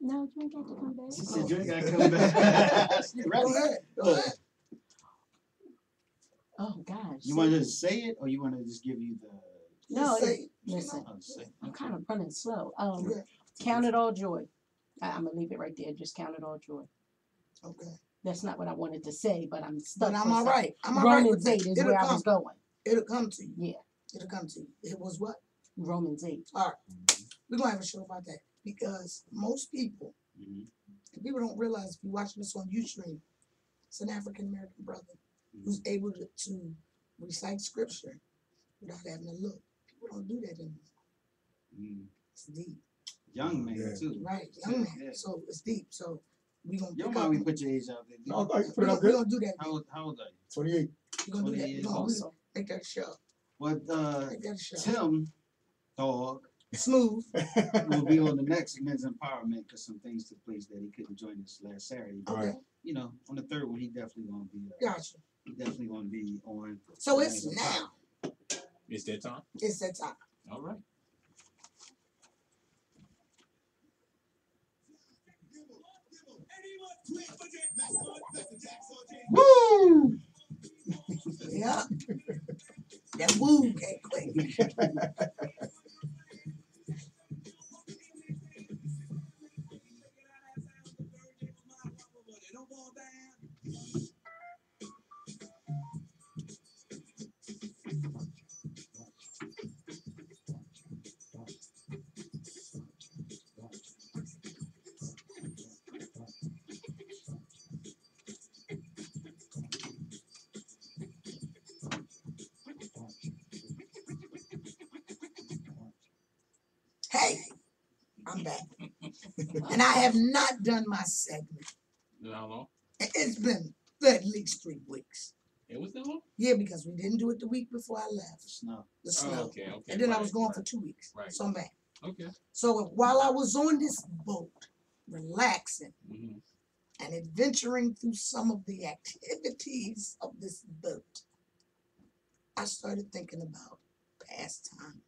No, you ain't got to come back. She said, you ain't got to come back. She ready. Go ahead. Go ahead. Oh, gosh. You want to just say it, or you want to just give you the... No, Just say it's, it. listen, Oh, say it. I'm kind of running slow. Yeah. Count it all joy. I'm going to leave it right there. Just count it all joy. Okay. That's not what I wanted to say, but I'm stuck. But I'm for all something. right. I'm all right Romans with that. 8 is It'll where I come. was going. It'll come to you. Yeah, It'll come to you. It was what? Romans 8. All right. We're going to have a show about that because most people, Mhm. and people don't realize if you're watching this on Ustream, it's an African American brother who's able to recite scripture without having to look. People don't do that anymore. Mm. It's deep. Young man, Yeah. too. Right. Young man. Yeah. So it's deep. So we're going You to don't pick up. mind we put your age out there, do you? No, you put We're it out going good. to do that. How old are you? 28. We're going to do 20 that. We're years going old. to Also, make that a show. But Make that a show. Tim, dog, Smooth. will be on the next Men's Empowerment because some things took place that he couldn't join us last Saturday. But, Okay. you know, on the third one, he definitely going to be... Gotcha. he definitely going to be on... So the it's Men's now. It's that time? It's that time. All right. Woo! Yeah. That woo came quick. Hey, I'm back. And I have not done my segment. You know how long? It's been at least 3 weeks. It was that long? Yeah, because we didn't do it the week before I left. Snow. The Oh, snow. okay, okay. And then I right, was gone for right. 2 weeks. Right. So I'm back. Okay. So while I was on this boat, relaxing Mm-hmm. and adventuring through some of the activities of this boat, I started thinking about pastime.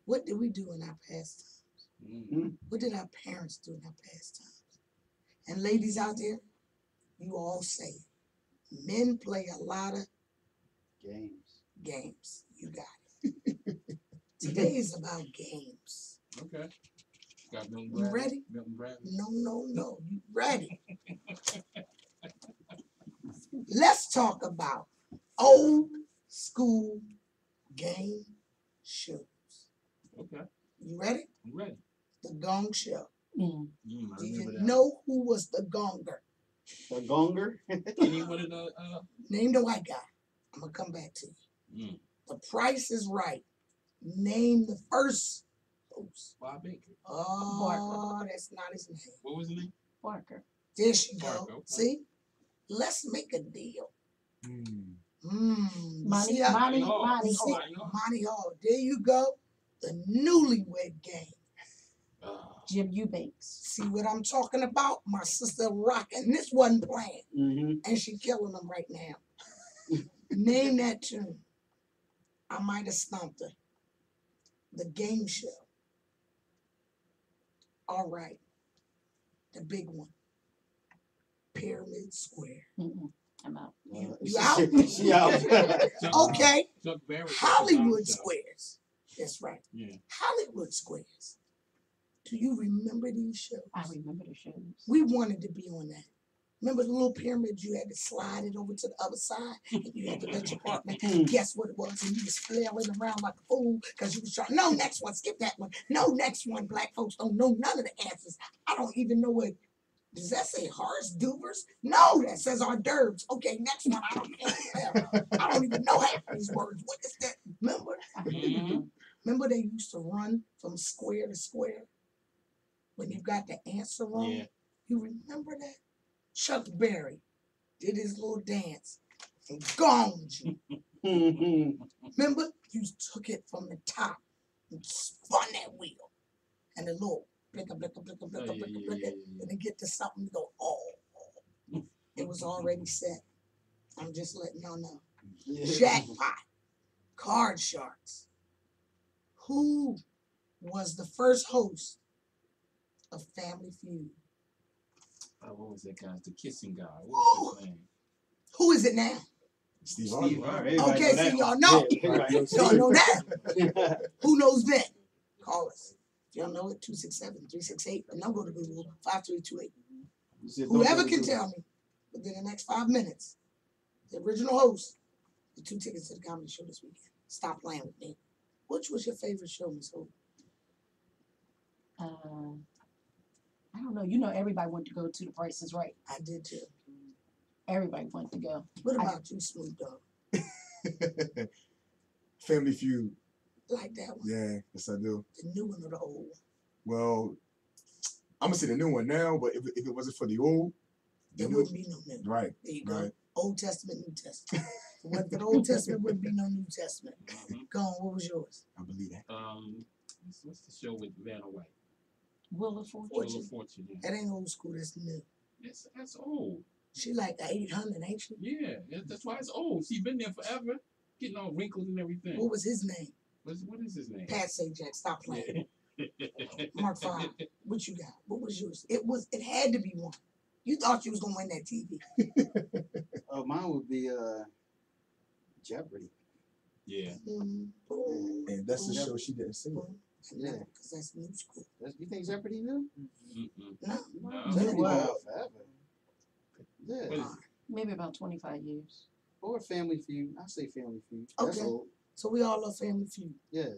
What did we do in our pastimes? Mm-hmm. What did our parents do in our pastimes? And ladies out there, you all say it. Men play a lot of games. You got it. Today is about games. Okay. Got Milton You Bradley? ready? Milton Bradley? No. You ready? Let's talk about old school game shows. Okay. You ready? I'm ready. The Gong Show. I Do you remember that. know who was the gonger? The gonger? Can you put it Name the white guy. I'm gonna come back to you. Mm. The Price is Right. Name the first host. Bob Baker. Oh, that's not his name. What was the name? Barker. There she go. Barker, okay. See? Let's make a deal. Mm. Monty, See how- Monty, Hall. Monty See, Hall. Monty Hall. Monty Hall. There you go. The newlywed game. Jim Eubanks. See what I'm talking about? My sister rocking. This wasn't planned. Mm-hmm. And she killing them right now. Name that tune. I might have stumped her. The Game Show. All right. The big one. Pyramid Square. I'm out. You out? She out. Okay. Chuck Berry. Hollywood Squares. That's right. Yeah. Hollywood Squares. Do you remember these shows? I remember the shows. We wanted to be on that. Remember the little pyramids, you had to slide it over to the other side and you had to let your partner guess what it was and you was flailing around like a fool because you was trying, no, next one, skip that one. No, next one, black folks don't know none of the answers. I don't even know what, does that say hors d'oeuvres? No, that says hors d'oeuvres. Okay, next one, I don't care. I don't even know half of these words. What is that? Remember? Remember they used to run from square to square when you got the answer wrong? Yeah. You remember that? Chuck Berry did his little dance and gonged you. Remember? You took it from the top and spun that wheel. And the little blicker, blicker, blicker, blicker, blicker, blicker, and then get to something and go, oh. It was already set. I'm just letting y'all know. Jackpot. Card Sharks. Who was the first host of Family Feud? What was that guy? The kissing guy. What was his name? Who is it now? Steve Steve Harvey. Harvey. Everybody Okay, know so that y'all one. know. Yeah, everybody knows Y'all Steve. know that. Who knows that? Call us. If y'all know it, 267-368. The number to Google, 5328. You said don't Whoever go to can Google. tell me within the next 5 minutes, the original host, the 2 tickets to the comedy show this weekend. Stop playing with me. Which was your favorite show, Miss Hope? I don't know. You know, everybody wanted to go to The Price is Right. I did too. Everybody wanted to go. What about you, Smooth Dog? Family Feud. Like that one? Yeah, yes I do. The new one or the old one? Well, I'm gonna say the new one now, but if it wasn't for the old, the There new, wouldn't be no new. right, There you go. right. Old Testament, New Testament. If it wasn't for the Old Testament, wouldn't be no New Testament. Go on, what was yours? I believe that. What's the show with Vanna White? Wheel of Fortune. Wheel of Fortune. Yeah. That ain't old school, that's new. That's old. She like 800, ain't she? Yeah, that's why it's old. She been there forever, getting all wrinkled and everything. What was his name? What is his name? Pat Sajak, stop playing. Yeah. Mark 5, what you got? What was yours? It had to be one. You thought you was gonna win that TV. Oh, mine would be Jeopardy. Yeah. Boom, boom, And that's the boom, show she didn't see. boom. Yeah. Because that's new school. You think Jeopardy new? No. No. Jeopardy been Wow. out forever. Yeah. What is it? Maybe about 25 years. Or Family Feud. I say Family Feud. That's Okay. old. So we all love Family Feud. Yeah,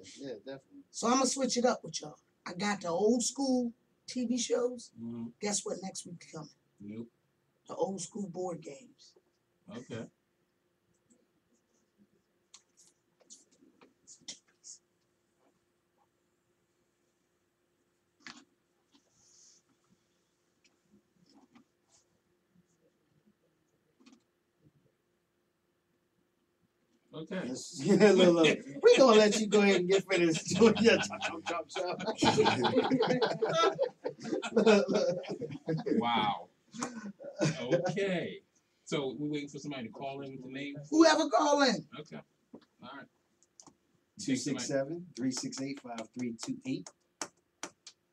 definitely. So I'm gonna switch it up with y'all. I got the old school TV shows. Mm-hmm. Guess what next week coming? Nope. The old school board games. Okay. Okay. Look. We're gonna let you go ahead and get finished doing your chop. Wow. Okay. So we're waiting for somebody to call in with the name. Whoever call in. Okay. All right. 267-368-5328.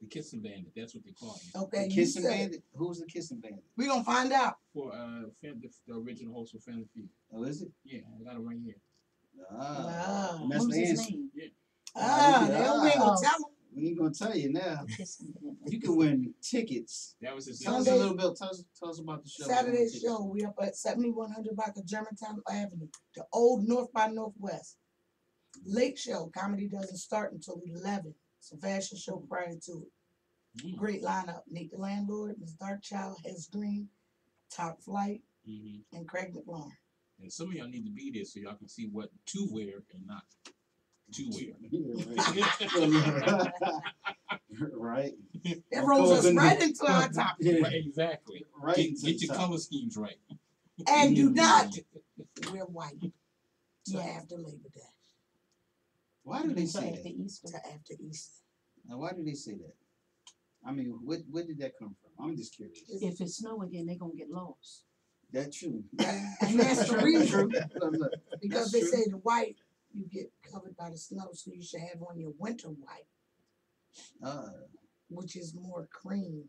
The Kissing Bandit. That's what they call it. Okay. The you Kissing said it. Bandit? Who's the Kissing Bandit? We gonna find out. For the original host of Family Feud. Oh, is it? Yeah, I got it right here. Ah. And that's Who's the his answer. name? They don't ain't gonna tell them. We ain't gonna tell you now. Kissing Bandit. You can win tickets. That was his Tell us a little bit. Tell us about the show. Saturday show. We up at 7100 block of Germantown Avenue, the old North by Northwest. Late show. Comedy doesn't start until 11. It's a fashion show prior to it. Great lineup. Nate the Landlord, Ms. Darkchild, Hez Green, Top Flight, and Craig McLaurin. And some of y'all need to be there so y'all can see what to wear and not to wear. Right. That rolls us right into our topic. Right, exactly. Right. Get your color schemes right. And do not wear white till after Labor Day. Why do they So say after that? Easter. Till after Easter. Now, why do they say that? I mean, where did that come from? I'm just curious. If it snow again, they're going to get lost. That's true. And that's the reason. Look, Because that's they true. say the white, you get covered by the snow, so you should have on your winter white, which is more cream.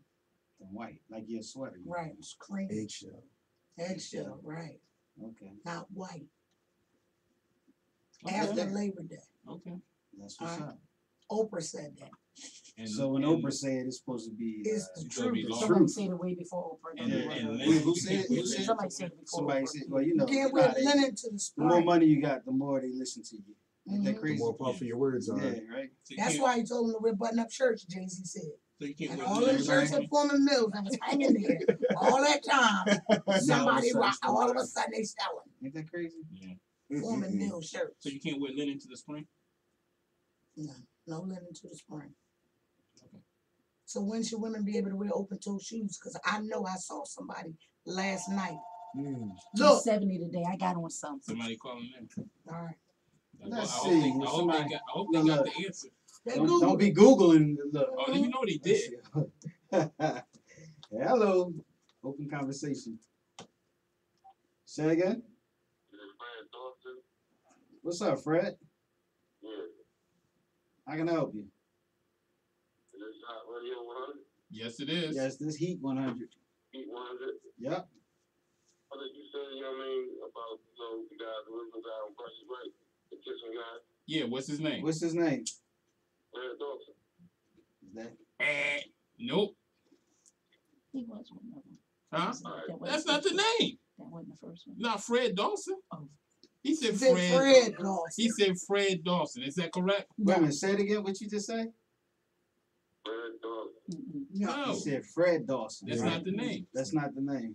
The white, like your sweater. Right, it's cream. Eggshell. Eggshell, right. Okay, Not white. Okay. After Labor Day. Okay. that's what's Alright. up. Oprah said that. And, So when and Oprah said it's supposed to be It's the it's gonna be truth. long. Somebody said it way before Oprah. And, Don't and worry. linen, Who you said can't it? wear Who said linen. Somebody said it before somebody Oprah. said, well, you You know, can't you know how wear they- linen to the the more spring. money you got, the more they listen to you. Ain't that Mhm. The crazy? more powerful your words are. Yeah, right. So you That's can't, why he told him to wear button-up shirts, Jay-Z said. so you can't And wear all linen. them shirts at Foreman Mills that was hanging there all that time. Somebody, Now all of a sudden they selling Ain't that crazy? Yeah. Foreman Mills shirts. So you can't wear linen to the spring? No linen to the spring. So when should women be able to wear open-toe shoes? Because I know I saw somebody last night. Look. 270 today. I got on something. Somebody calling in. All right. Let's I hope see. they, I hope they Somebody- got, I hope no, they got look. the answer. They Don't Google be it. Googling. Look. Oh, you know they did. Hello. Open conversation. Say again. What's up, Fred? How can I help you? Yes, it is. Yes, this Heat 100. Heat 100. Yep. What did you say, you know what I mean, about, you know, the guy, the original guy on Price is Right, the kitchen guy, Yeah, what's his name? What's his name? Larry Dawson. Is that Nope. He was one of them. Huh? That wasn't That's not the name. That wasn't the first one. Not Fred Dawson. Oh. He said He said Fred. Fred Dawson. He said Fred Dawson. Is that correct? Wait a minute, say it again. What you just say? Fred Dawson. Mm-mm. No. No, You said Fred Dawson. that's right? not the name. That's not the name.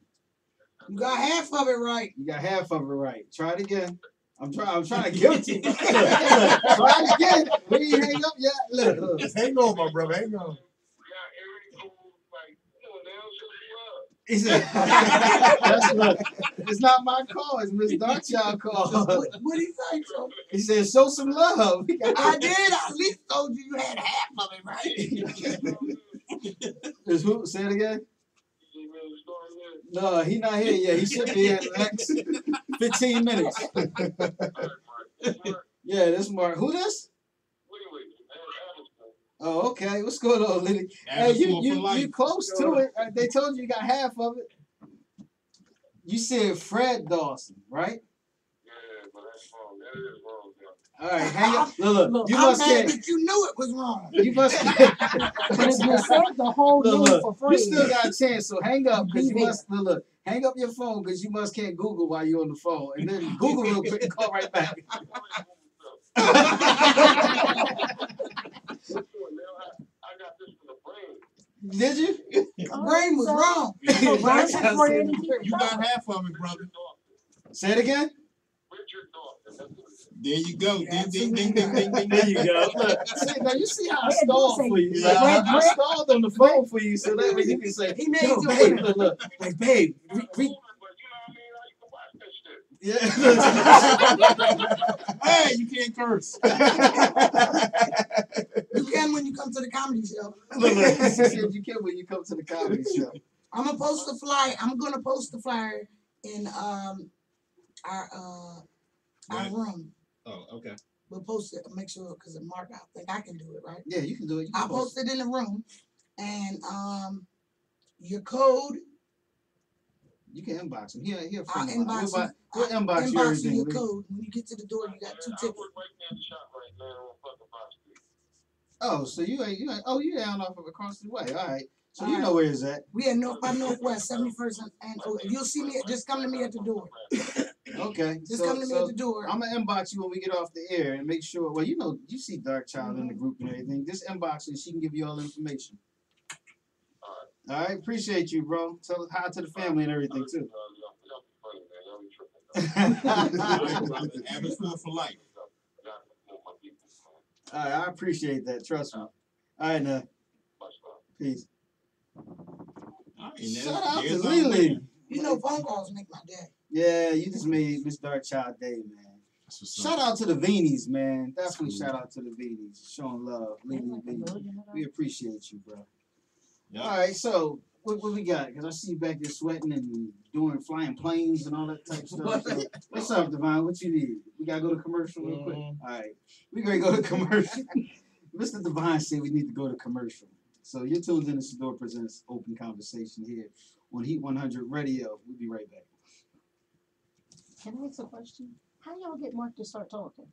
You got half of it right. You got half of it right. Try it again. I'm trying to give it to you. Try it again. We ain't hang up yet. Look. Hang on, my brother. Hang on. We got every cool, like, you know, now show you up. He said, that's look. It's not my call. It's Miss Darkchild call. What did he say, Joe? He said, show some love. I did. I at least told you you had half of it right. Is who? Say it again. You see really starting there? No, he not here yet. He should be here in the next 15 minutes. All right, Mark. Mark, Yeah, this Mark. Who this? wait. Oh, okay. What's going on, Liddy? Hey, you close to it. They told you got half of it. You said Fred Dawson, right? Yeah, but that's wrong. That is wrong, yeah. All right, hang up. Look. You I'm must mad get. that you knew it was wrong. You must. But if you said the whole name for You free, still got a chance, so hang up because you Be there. must look. Hang up your phone because you must can't Google while you're on the phone, and then Google real quick and call right back. I got this from the brain. Did you? The brain was wrong. So Ron That said sounds Fred good. and keep it You got going. half of it, brother. Say it again. Richard Dawson. That's what it is. There you go. Yeah, Ding, ding, ding, ding, ding, ding. There you go. Look, see, now you see how I Yeah, stalled do say for you. Fred I Brett. stalled on the phone for you, so that way you can say, He made "Yo, you babe, win. look, like, babe, But you know what I mean? Like, you can watch that shit. yeah." Hey, you can't curse. You can when you come to the comedy show. Look, she said you can when you come to the comedy show. I'm gonna post the flyer. I'm gonna post the flyer in our Right. room. Oh, okay. We'll post it. Make sure because Mark, I think I can do it, right? Yeah, you can do it. You can I'll post it in the room, and your code. You can inbox him. He'll I'll friend of mine. inbox you. We'll I'll inbox you inbox you everything. your code. When you get to the door, you got 2 I tickets. work right near the shop right now on fucking Fox Street. Oh, so you ain't. Oh, you down off of across the way. All right. So All you right. know where it's at. We at North by Northwest, 71st, and you'll see me. Just come to me at the door. Okay. Just come to me at the door. I'm gonna inbox you when we get off the air and make sure. Well, you see Darkchild in the group and everything. Just inbox her and she can give you all the information. All right. Appreciate you, bro. Tell hi to the family and everything too. Y'all be funny, man. Y'all be tripping. All right, brother. Avatar for life. Y'all know my people, man. All right. I appreciate that. Trust me. All right, now. Much love. Peace. All right, Shout out to there's our Lily. winner. You know, phone calls make my day. Yeah, you just made Miss Darkchild day, man. That's what's Shout up. out to the Beanies, man. Definitely Cool. shout out to the Beanies. Showing love. Ain't Lily like a Beanie. million of We them. appreciate you, bro. Yep. All right, so what we got? Because I see you back there sweating and flying planes and all that type of stuff. So, what's up, Divine? What you need? We got to go to commercial real quick? All right. We're going to go to commercial. Mr. Divine said we need to go to commercial. So you're tuned in to Sadior Presents Open Conversation here on Heat 100 Radio. We'll be right back. Can I ask a question? How y'all get Mark to start talking?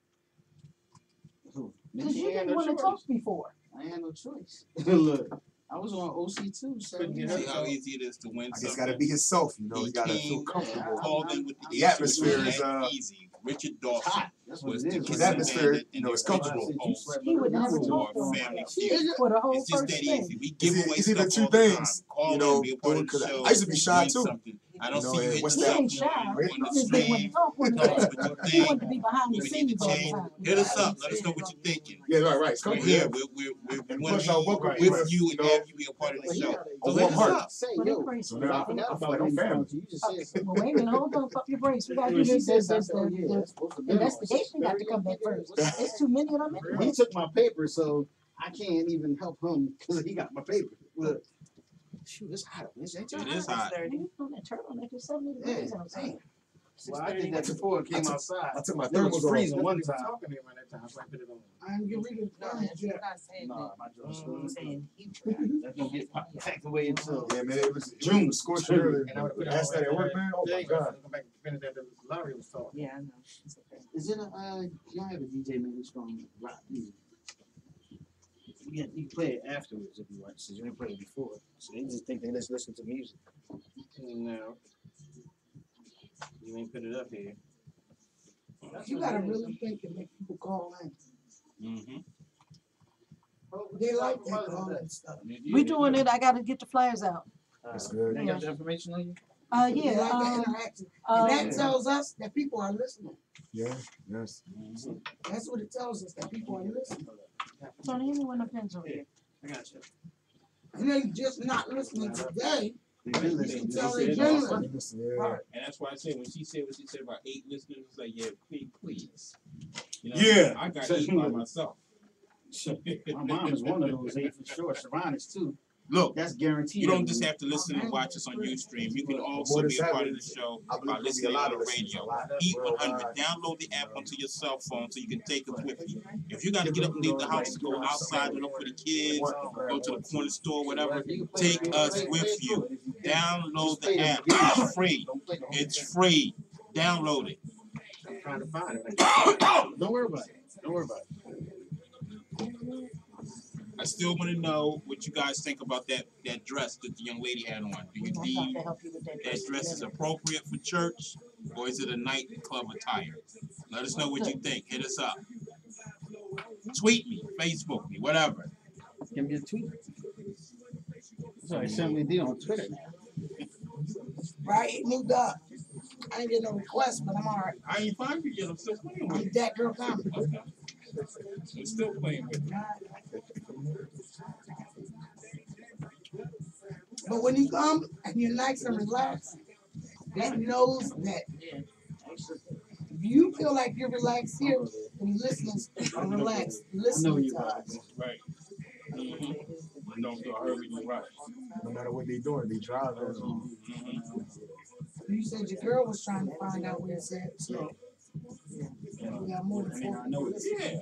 Who? Because you Nikki didn't and want to George. talk before. I had no choice. Look, I was on OC too. Couldn't See how easy it is to win I something. just gotta be himself, you know. He You gotta came, feel comfortable. called in with The atmosphere is easy. Richard Dawson hot. That's what was it the is. His kissing atmosphere, bandit you in know, the is comfortable. original post He would never for talk on Family that Feud. for the whole It's just first that thing. easy. We give away It's either stuff two all the things, time. Call you know, in, be a part of because the show. I used to be shy win too. something. I don't You know, see you and hitting what's He that? something ain't shy. on He the just didn't want to stream. talk on the Tell us thing. what you He think. wanted to be behind the If we need scenes to all the change, time. hit us up. Let us know what you're thinking. Yeah, right. It's We're comfortable. here. Yeah. We And want plus, I welcome to be you with with, you you and know, have you be a part of the show. a So warm hit us heart. up. Say, Well, they yo, crazy. So now I feel like I'm family. You just said something. Well, wait a minute, hold on, pump your brakes. We gotta do When she this, said something, I said, oh, yeah, the that's supposed to be on. investigation got to come back first. It's too many of them He anyway. took my paper, so I can't even help him because he got my paper. Look, shoot, it's hot. Ain't y'all It is hot. You on that turtleneck, it's 70 degrees Yeah, outside. damn. Well, I did that before it came outside. I took my It was thermals off. freezing one That's what time. we were talking about that time, so I put it on. I didn't get rid of No, the you're not saying Nah, that. my jaw I'm still. saying heat. That's gonna get packed away until Yeah, man, it was June. June scorching earlier. And I would put it Last on night at work, man. Oh my today, God. Go back and finish that the Larry was talking. Yeah, I know. It's okay. Is it a you don't have a DJ maybe strong rock music? You can play it afterwards if you want, since you didn't play it before. So they just think they just listen to music. No. You ain't put it up here. You gotta really think and make people call in. Mm-hmm. They like that calling stuff. We doing it, I gotta get the flyers out. That's good. They got the information on you? They Yeah, like the interaction. uh, And that tells us that people are listening. Yeah, yes. That's what it tells us, that people are listening. Tony, anyone the pens over here? I got you. And they just not listening today. They've been You listening. can tell They they said been also- listening. Yeah. Right. And that's why I said when she said what she said about 8 listeners, it's like, yeah, please. You know, Yeah. I got 8 by myself. My mom is one of those 8 for sure. Sharon is 2. Look, That's guaranteed. you don't just have to listen and watch us on Ustream. You can also be a part of the show I believe by there'll be a listening lot on of the listeners, radio. a lot. Heat 100. Worldwide. Download the app onto your cell phone so you can take us with you. If you got to get up and leave the house to go outside to look for the kids, go to the corner store, whatever, take us with you. Download the app. It's free. It's free. Download it. I'm trying to find it. Don't worry about it. Don't worry about it. I still want to know what you guys think about that dress that the young lady had on. Do you I'm about deem to help you with that. that dress is appropriate for church, or is it a nightclub attire? Let us know what you think. Hit us up. Tweet me, Facebook me, whatever. Give me a tweet. Sorry, send me a deal on Twitter now. Right, it moved up. I ain't get no requests, but I'm all right. I ain't find you yet. I'm still playing with I'm it. that girl coming. Okay. I'm still playing with it. But when you come and you're nice and relaxed, that knows that if you feel like you're relaxed here, then listeners are relaxed I know listening you to are. us. Right. Mm-hmm. Don't feel hurried and rushed. No matter what they doing, they driving. Mm-hmm. You said your girl was trying to find out where it's at, so. We got more than 4 people listening.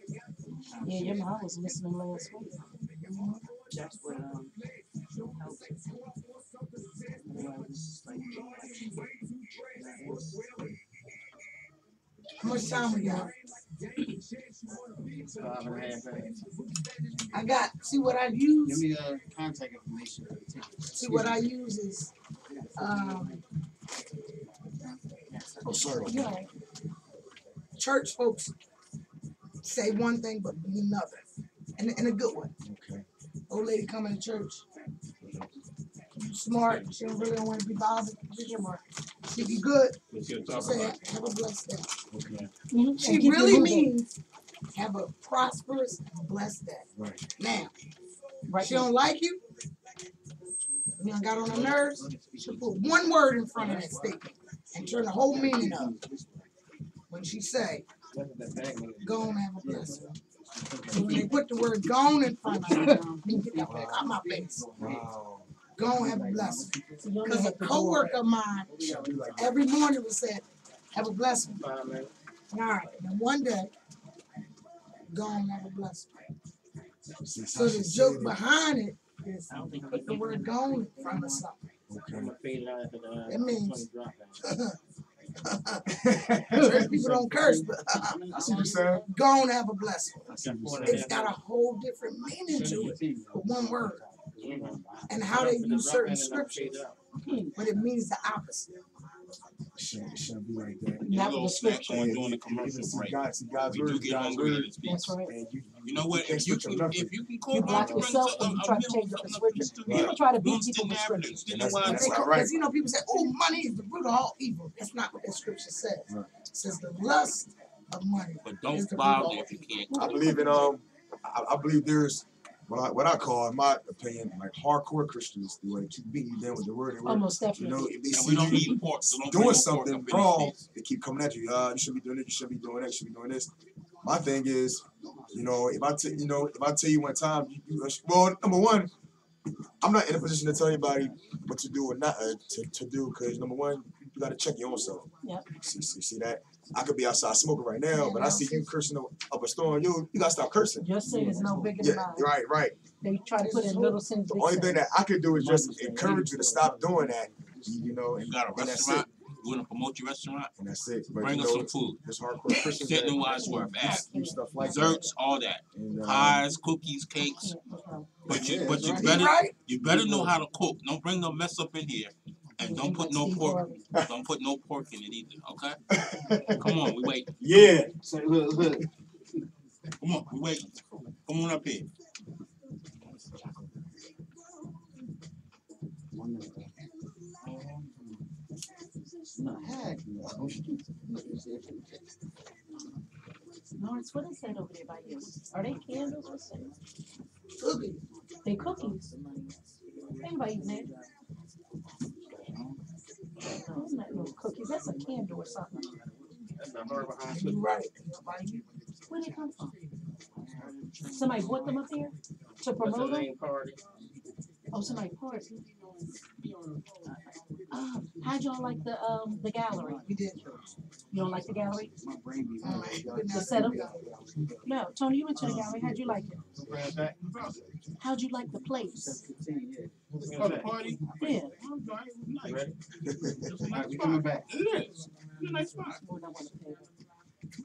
Yeah. Yeah, your mom was listening last week. That's what helps. How much time we got? 5.5 minutes. I got, see what I Give use, me contact information. see what I use is, Oh, sorry. Yeah, church folks say one thing but mean another, and a good one. Okay. Old lady coming to church. Smart, she don't really want to be bothered. She be good. What you She talking say, about? have a blessed day. Okay. mhm. She And keep really it moving. means have a prosperous, blessed day. Right. Now, Right. she don't like you. You done got on her nerves. She'll put one word in front of that statement and turn the whole meaning up. When she say, go on and have a blessed day. So when they put the word gone in front of it, you get that back out my face. Wow. Go on and have a blessing. So you only Because a have to do coworker of mine every morning would say, have a blessing. 5 minutes. All right, then one day, go on and have a blessing. So the joke behind it is put the word gone in front of something. I'm gonna fade it out after the That means- 20 drop down. Church people don't curse, but I see what you're saying. go on, have a blessing. I got four and a It's half got a minutes. whole different meaning to it with one word. Mhm. And how they use Drop certain in and I'll scriptures, fade out. but it means the opposite. It shouldn't be like that. Not little with the snack scripture. on And doing the even commercial see break. God's We do word, get God's hungry word. and it speaks. That's right. And You know what? can't If you switch can, up nothing. if you can You quote block Mark yourself Runs when you try to change up the scripture. People try to beat people with scripture. And that's Because not right. you know, people say, oh, money is the root of all evil. That's not what that scripture says. Right. It says the lust of money But is don't the root of bother all if you evil. can't. I believe in I believe there's what I call, in my opinion, like hardcore Christians. They want to keep beating you down with the word and word. Almost You definitely. know, if they And see we don't you eat pork, so don't bring doing no pork something up in wrong, this they keep coming at you. You should be doing this. You should be doing that. You should be doing this. My thing is, you know, if I tell you one time, well, number one, I'm not in a position to tell anybody what to do or not to do, because number one, you got to check your own self. Yep. See that? I could be outside smoking right now, but I see you cursing up a storm. You gotta stop cursing. Your sin is no bigger Yeah, than mine. right. They try to put in little sins, The big only thing sins. that I could do is just encourage you to stop doing that. You know, You got a and that's restaurant? it. You want to promote your restaurant? And that's it. But Bring you us know, some food. there's hardcore Christians Sit that in Wadsworth, ask. do stuff like Desserts, all that. that. And, Pies, cookies, cakes. But you He better right. you better know how to cook. Don't bring no mess up in here. And don't put no pork. Don't put no pork in it either, okay? Come on, we wait. Yeah. So look. Come on, we wait. Come on up here. No, heck no. Lawrence, what is that over there by you? Are they candles or something? Cookie. They cookies. Anybody eating that? Those not no cookies. That's a candle or something. That's the heart behind You it. right. Where they come from? Somebody brought them up here to What's the promote them? name party? Oh, somebody party. How'd y'all like the gallery? We did. You don't like the gallery? My brain be All right. The setup? No, Tony, you went to the gallery. How'd you like it? Where's that? How'd you like the place? Oh, the party? Yeah. Nice. Ready? It's a All nice right, we spot. coming back. It is. It's a nice spot. What I want to pay?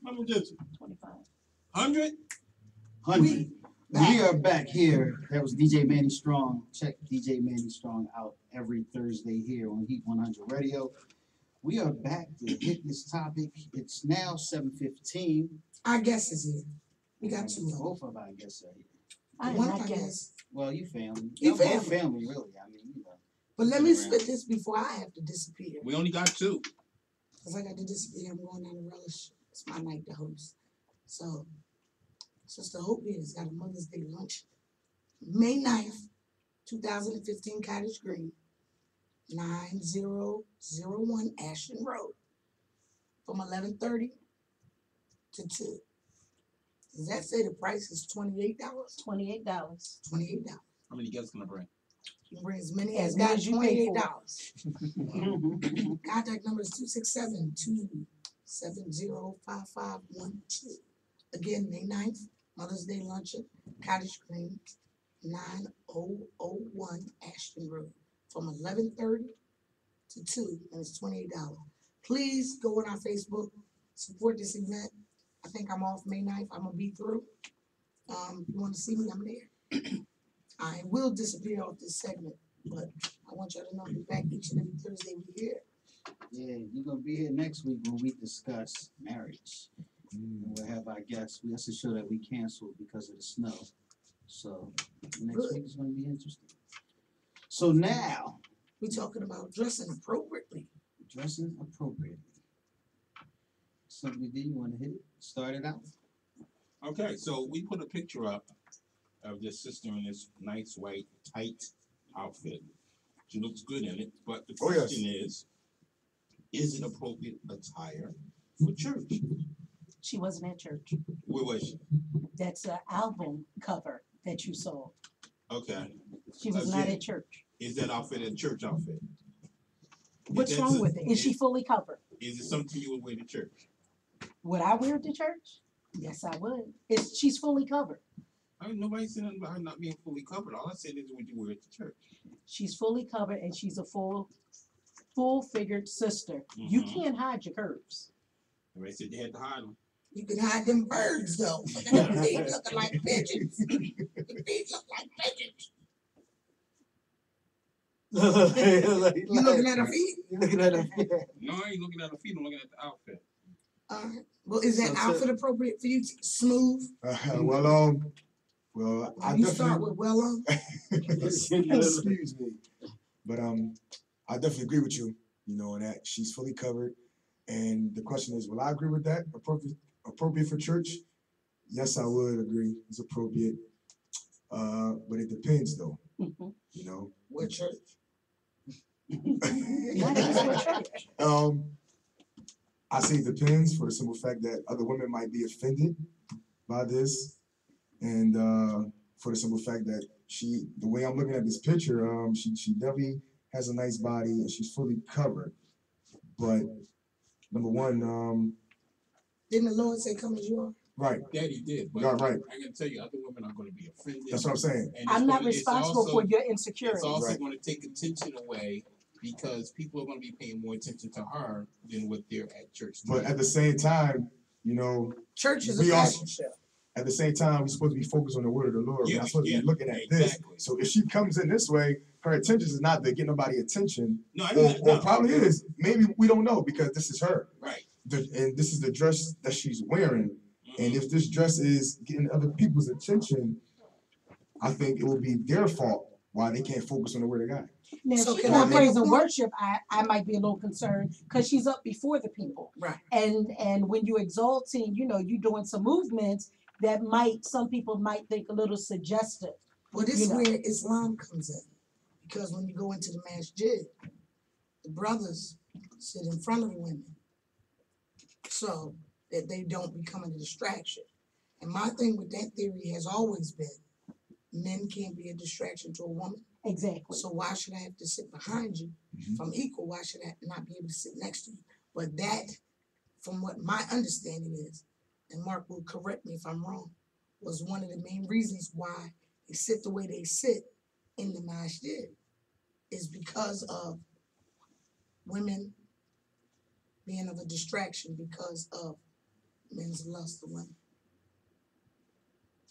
How much is it? 25. 100? 100. We are back here. That was DJ Manny Strong. Check DJ Manny Strong out every Thursday here on Heat 100 Radio. We are back to hit this topic. It's now 7:15. Our guest is here. We got two. Both of our guests are here. I am One not of our guessing. guests. Well, you family. You Y'all both family. family, really. I mean, you know. But let me spit this before I have to disappear. We only got 2. Because I got to disappear. I'm going down to Relish. It's my night to host. So, Sister Hope here has got a Mother's Day lunch. May 9th, 2015, Cottage Green, 9001 Ashton Road, from 11:30 to 2. Does that say the price is $28? $28. $28. How many guests gonna bring? You can bring as many As as many got as you pay for. $28. Contact number is 267-270-5512. Again, May 9th, Mother's Day luncheon, Cottage Green, 9001 Ashton Road, from 11:30 to 2, and it's $28. Please go on our Facebook, support this event. I think I'm off May 9th. I'm gonna be through. If you want to see me, I'm there. I will disappear off this segment, but I want y'all to know I'll be back each and every Thursday we here. Yeah, you're gonna be here next week when we discuss marriage. And we'll have our guests. That's a show that we canceled because of the snow. So next week is gonna be interesting. So now, We talking about dressing appropriately. dressing appropriately. Something you wanna hit it? Start it out? Okay, so we put a picture up of this sister in this nice white tight outfit. She looks good in it, but the Oh, yes. question is it appropriate attire for church? She wasn't at church. Where was she? That's an album cover that you saw. Okay. She was not Again. at church. Is that outfit a church outfit? What's Is that wrong so- with it? Is she fully covered? Is it something you would wear to church? Would I wear it to church? Yes, I would. She's fully covered. I mean, nobody said nothing about her not being fully covered. All I said is would you wear it to church? She's fully covered and she's a full full-figured sister. You can't hide your curves. They said they had to hide them. You can hide them birds though. Them feet looking like pigeons. The feet look like pigeons. You looking at her feet? You looking at her feet? No, I ain't looking at the feet. I'm looking at the outfit. Well, is that So- outfit appropriate for you? Smooth. Well, I You start definitely. with well. Excuse me. But I definitely agree with you. You know that she's fully covered, and the question is, will I agree with that? Appropriate for church? Yes, I would agree. It's appropriate. But it depends, though. You know. What church? Not just with church. I say it depends for the simple fact that other women might be offended by this, and for the simple fact that the way I'm looking at this picture, she definitely has a nice body and she's fully covered. But number one, Didn't the Lord say, "Come as you are"? right, Daddy did, but right, right. I can tell you, other women are going to be offended. That's what I'm saying. And I'm not it's responsible also- for your It's insecurities. also Right. going to take attention away because people are going to be paying more attention to her than what they're at church. But doing. at the same time, you know, Church is a We also- fashion show. at the same time, we're supposed to be focused on the word of the Lord. We're Yeah, not supposed to yeah, be looking at this. exactly. So if she comes in this way, her intention is not to get nobody attention. No, I Or, mean, or probably is. Maybe we don't know because this is her. right. And this is the dress that she's wearing. Mhm. And if this dress is getting other people's attention, I think it will be their fault why they can't focus on the word of God. Now, So if she's can I doing make a praise and point? worship, I might be a little concerned because she's up before the people. Right. And when you exalting, you doing some movements that some people might think a little suggestive. Well, this You is know. where Islam comes in. Because when you go into the masjid, the brothers sit in front of the women so that they don't become a distraction. And my thing with that theory has always been men can't be a distraction to a woman. Exactly. So why should I have to sit behind you? If I'm equal, why should I not be able to sit next to you? But that, from what my understanding is, and Mark will correct me if I'm wrong, was one of the main reasons why they sit the way they sit in the masjid, is because of women being of a distraction because of men's lust for women.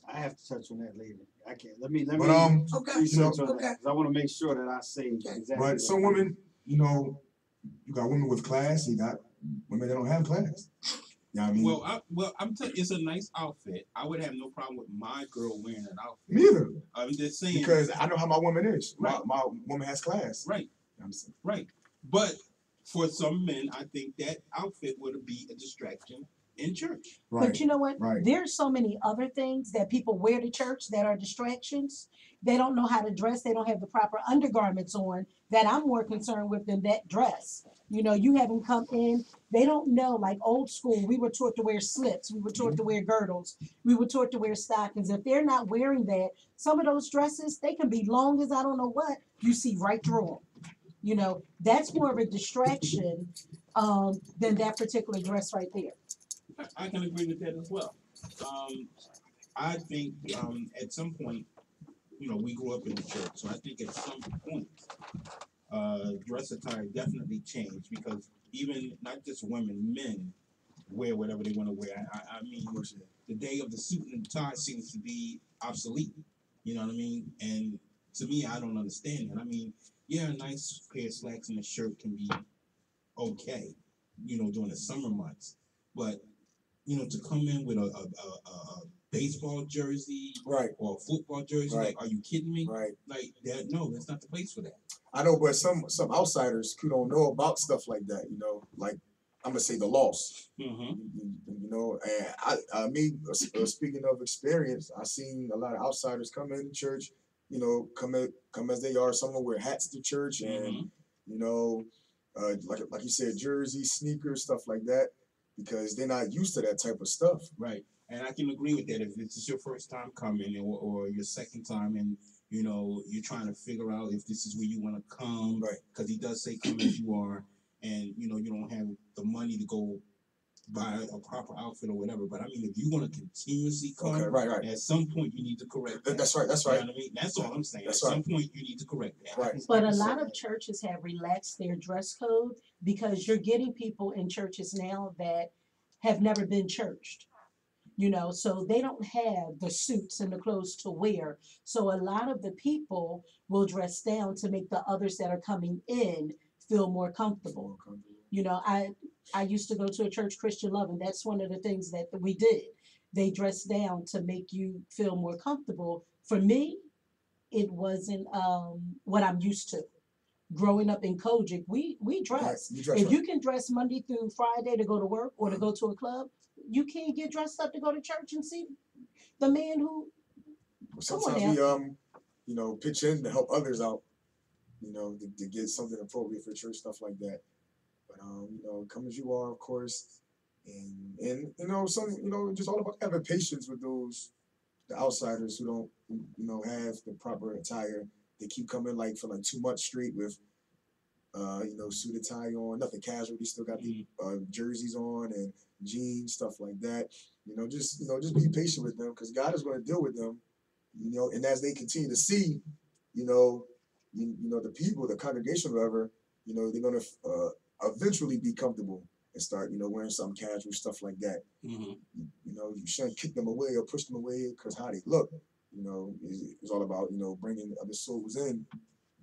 I have to touch on that later. I can't. Let me But Okay. research on Okay. that 'cause I want to make sure that I say exactly. but some women, you got women with class, you got women that don't have class. You know what I mean? Well, I'm telling you, it's a nice outfit. I would have no problem with my girl wearing an outfit. Me either. I'm just saying. Because I know how my woman is. Right. My woman has class. Right. You know what I'm saying? Right. But for some men, I think that outfit would be a distraction in church. Right. But you know what? Right. There's so many other things that people wear to church that are distractions. They don't know how to dress. They don't have the proper undergarments on that I'm more concerned with than that dress. You have them come in. They don't know, like old school, we were taught to wear slips. We were taught to wear girdles. We were taught to wear stockings. If they're not wearing that, some of those dresses, they can be long as I don't know what. You see right through them. That's more of a distraction than that particular dress right there. I can agree with that as well. I think at some point, we grew up in the church, so I think at some point, dress attire definitely changed because even not just women, men wear whatever they want to wear. I mean, the day of the suit and tie seems to be obsolete. You know what I mean? And to me, I don't understand it. I mean, yeah, a nice pair of slacks and a shirt can be okay, during the summer months, but to come in with a baseball jersey, Right. or a football jersey, Right. like, are you kidding me? Right. Like that? No, that's not the place for that. I know, but some outsiders who don't know about stuff like that, like I'm gonna say the loss. Mm-hmm. And speaking of experience, I've seen a lot of outsiders come into church, come as they are. Some will wear hats to church, and like you said, jerseys, sneakers, stuff like that, because they're not used to that type of stuff. Right. And I can agree with that. If this is your first time coming or your second time, and you're trying to figure out if this is where you want to come, Right. Because he does say come as you are, and you don't have the money to go buy a proper outfit or whatever. But I mean, if you want to continuously come, Okay, right. at some point you need to correct that. That's right. You know what I mean? That's all I'm saying. That's At right. some point you need to correct that. Right. But a lot of churches have relaxed their dress code because you're getting people in churches now that have never been churched. You know, so they don't have the suits and the clothes to wear. So a lot of the people will dress down to make the others that are coming in feel more comfortable. You know, I used to go to a church, Christian Love, and that's one of the things that we did. They dressed down to make you feel more comfortable. For me, it wasn't what I'm used to. Growing up in Kojic, we dress. Right. You dress If right. you can dress Monday through Friday to go to work or to go to a club, you can't get dressed up to go to church and see the man who. Sometimes we pitch in to help others out, to get something appropriate for church, stuff like that. But come as you are, of course, and just all about having patience with the outsiders who don't have the proper attire. They keep coming for 2 months straight with suit and tie on, nothing casual. They still got the jerseys on and jeans, stuff like that. Just be patient with them because God is going to deal with them. And as they continue to see, the people, the congregation, whatever, they're going to eventually be comfortable and start, wearing some casual stuff like that. Mm-hmm. You shouldn't kick them away or push them away because how they look, is all about, bringing other souls in,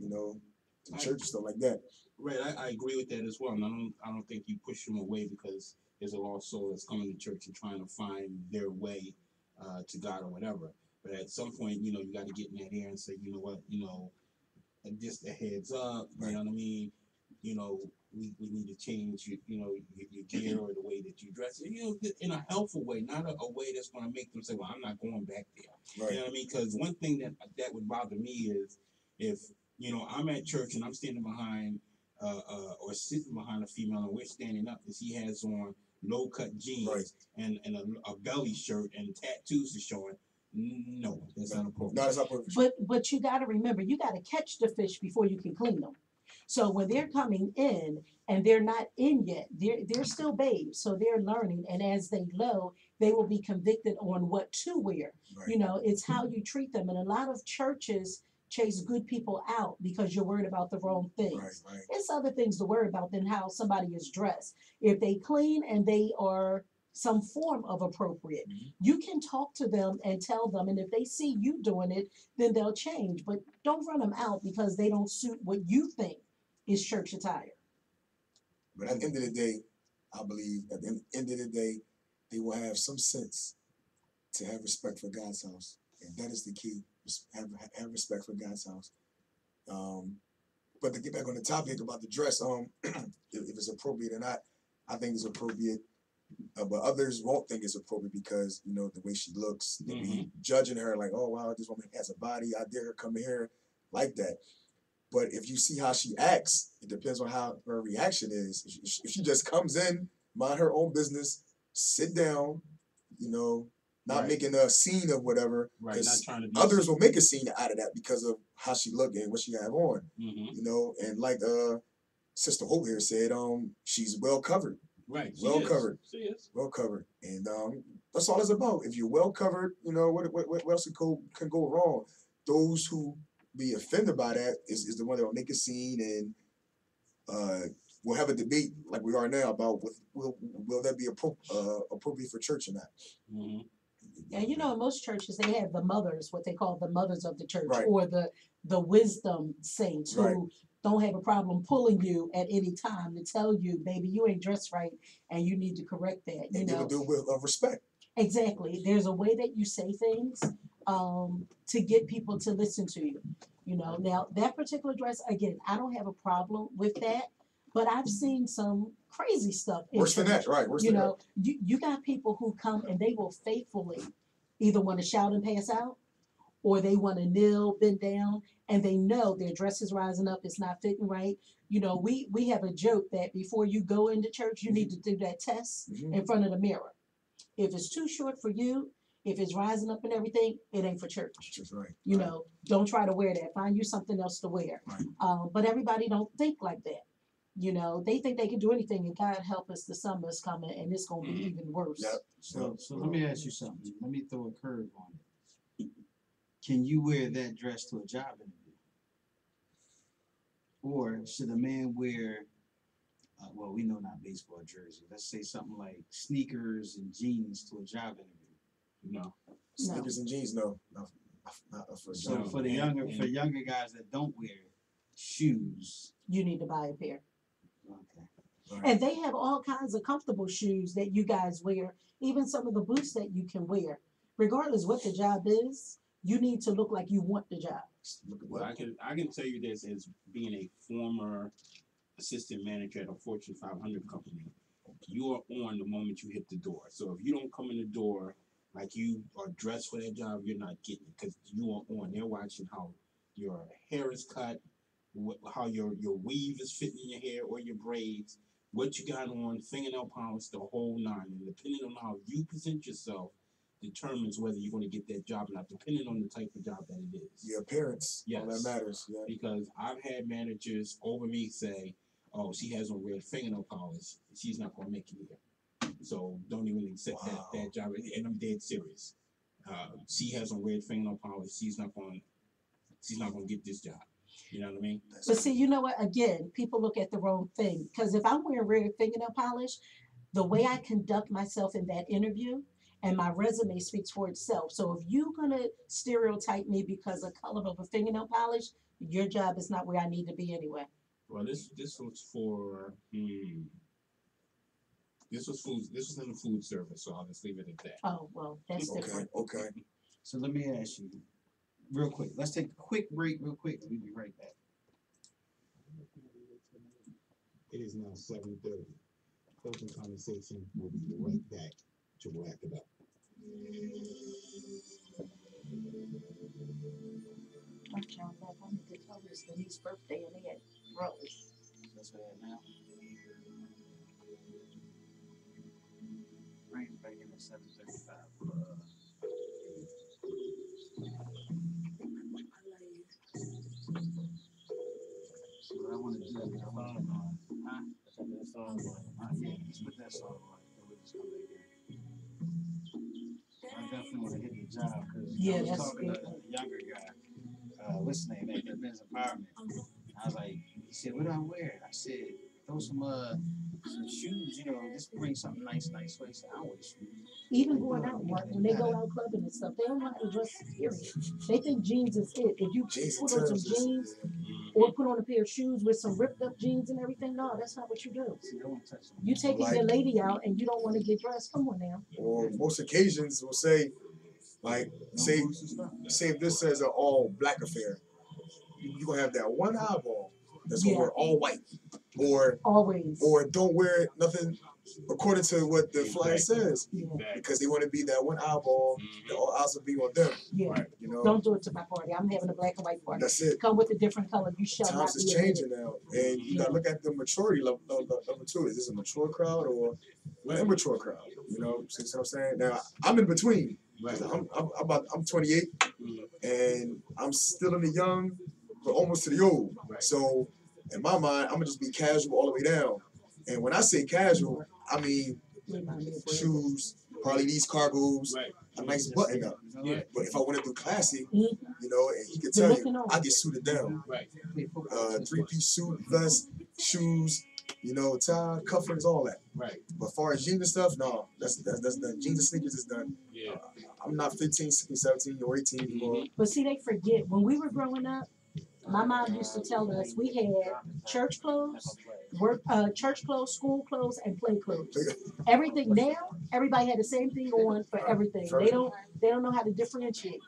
to church and stuff like that. Right, I agree with that as well. And I don't think you push them away because there's a lost soul that's coming to church and trying to find their way to God or whatever. But at some point, you got to get in that air and say, you know what, just a heads up, you know what I mean? We need to change your gear or the way that you dress, in a helpful way, not a way that's going to make them say, well, I'm not going back there. Right. You know what I mean? Because one thing that would bother me is if, I'm at church and I'm standing behind or sitting behind a female and we're standing up and she has on low cut jeans and a belly shirt and tattoos are showing. No, that's not appropriate. No, that's not appropriate. But you got to remember, you got to catch the fish before you can clean them. So when they're coming in and they're not in yet, they're still babes, so they're learning. And as they grow, they will be convicted on what to wear. Right. It's how you treat them. And a lot of churches chase good people out because you're worried about the wrong things. Right. It's other things to worry about than how somebody is dressed. If they clean and they are some form of appropriate, you can talk to them and tell them, and if they see you doing it, then they'll change. But don't run them out because they don't suit what you think is church attire. But at the end of the day, I believe at the end of the day, they will have some sense to have respect for God's house, and that is the key. Have respect for God's house. But to get back on the topic about the dress, if it's appropriate or not, I think it's appropriate. But others won't think it's appropriate because the way she looks, they'll be judging her like, oh wow, this woman has a body. I dare her come here like that. But if you see how she acts, it depends on how her reaction is. If she just comes in, mind her own business, sit down, not making a scene of whatever. Right, not trying to be others will make a scene out of that because of how she look and what she have on. And like Sister Hope here said, she's well covered. Right. Well covered. She is. Well covered. And that's all it's about. If you're well covered, what else can go wrong? Those who be offended by that is the one that will make a scene and we'll have a debate like we are now about will that be appropriate for church or not. And in most churches they have the mothers, what they call the mothers of the church, right. or the wisdom saints who right. don't have a problem pulling you at any time to tell you, baby, you ain't dressed right and you need to correct that. And they will do it with respect. Exactly. There's a way that you say things to get people to listen to you. Now that particular dress, again, I don't have a problem with that, but I've seen some crazy stuff. Worse than that, right? Worse than that. You got people who come and they will faithfully either want to shout and pass out, or they want to kneel, bend down, and they know their dress is rising up, it's not fitting right. We have a joke that before you go into church, you need to do that test in front of the mirror. If it's too short for you, if it's rising up and everything, it ain't for church. That's right. Don't try to wear that. Find you something else to wear. Right. But everybody don't think like that. You know, they think they can do anything, and God help us, the summer's coming, and it's gonna be even worse. Yep. So let me ask you something. Let me throw a curve on it. Can you wear that dress to a job interview? Or should a man wear, well, we know not baseball jersey. Let's say something like sneakers and jeans to a job interview. No. Sneakers and jeans, no. Not for a So job. for the younger guys that don't wear shoes, You need to buy a pair. okay. And they have all kinds of comfortable shoes that you guys wear, even some of the boots that you can wear. Regardless what the job is, you need to look like you want the job. Well, I can tell you this as being a former assistant manager at a Fortune 500 company. You are on the moment you hit the door. So if you don't come in the door like you are dressed for that job, you're not getting it because you are on. They're watching how your hair is cut, how your weave is fitting in your hair or your braids, what you got on, fingernail polish, the whole nine. And depending on how you present yourself determines whether you're going to get that job or not, depending on the type of job that it is. Your appearance, all that Yes. matters. Yeah. Because I've had managers over me say, oh, she has on red fingernail polish, she's not going to make it here. So don't even accept that job. And I'm dead serious. She has on red fingernail polish, she's not going to get this job. You know what I mean? But see, you know what? Again, people look at the wrong thing. Because if I'm wearing red fingernail polish, the way I conduct myself in that interview and my resume speaks for itself. So if you're gonna stereotype me because of color of a fingernail polish, your job is not where I need to be anyway. Well, this was for this was in the food service, so I'll just leave it at that. Oh, well, that's different. Okay. So let me ask you, real quick. Let's take a quick break, real quick. We'll be right back. It is now 7:30. Closing conversation. We'll be right back to wrap it up. I'm John back. I need to tell this Denise's birthday and they had rose. That's where now. Rain's back in at 7:35. So what I want to do is I want to yeah, just put that song on. Then we'll just come back in. I definitely want to hit the job because Yeah, I was that's talking to good. a younger guy. What's his name? That men's empowerment. I was like, he said, "What do I wear?" I said, "Throw some shoes. You know, just bring something nice." So he said, "I wear shoes." Even going out, when they go out clubbing and stuff, they don't know how to dress, period. They think jeans is it. If you Jeans and put on some Timbs is- jeans or put on a pair of shoes with some ripped up jeans and everything, no, that's not what you do. See, I won't touch them. You taking Like- your lady out and you don't want to get dressed. Come on now. Or most occasions will say, like, say if this says an all black affair, you're gonna have that one eyeball that's gonna Yeah. wear all white. Always. Or don't wear nothing according to what the flyer Exactly. says. Yeah. Because they want to be that one eyeball, that all eyes will be on them. Yeah. You know, Don't do it to my party. I'm having a black and white party. that's it. Come with a different color. You shall not Times is be admitted. changing now, and you gotta look at the maturity level too. Is this a mature crowd or an immature crowd? You know, see what I'm saying? Now I'm in between. Right. I'm 28, and I'm still in the young, but almost to the old. Right. So in my mind, I'm gonna just be casual all the way down. And when I say casual, I mean shoes, probably these cargos, Right. a nice button up. Yeah. But if I want to do classy, Mhm. you know, and he can You're tell looking you, on. I get suited down. Right. 3-piece suit, vest, shoes, you know, tie, cufflinks, all that. Right. But as far as jeans and stuff, no, that's done. Jeans and sneakers is done. Yeah. I'm not 15, 16, 17, or 18 anymore. But see, they forget when we were growing up. My mom used to tell us we had church clothes, church clothes, school clothes, and play clothes. Everything now, everybody had the same thing on for everything. They don't know how to differentiate.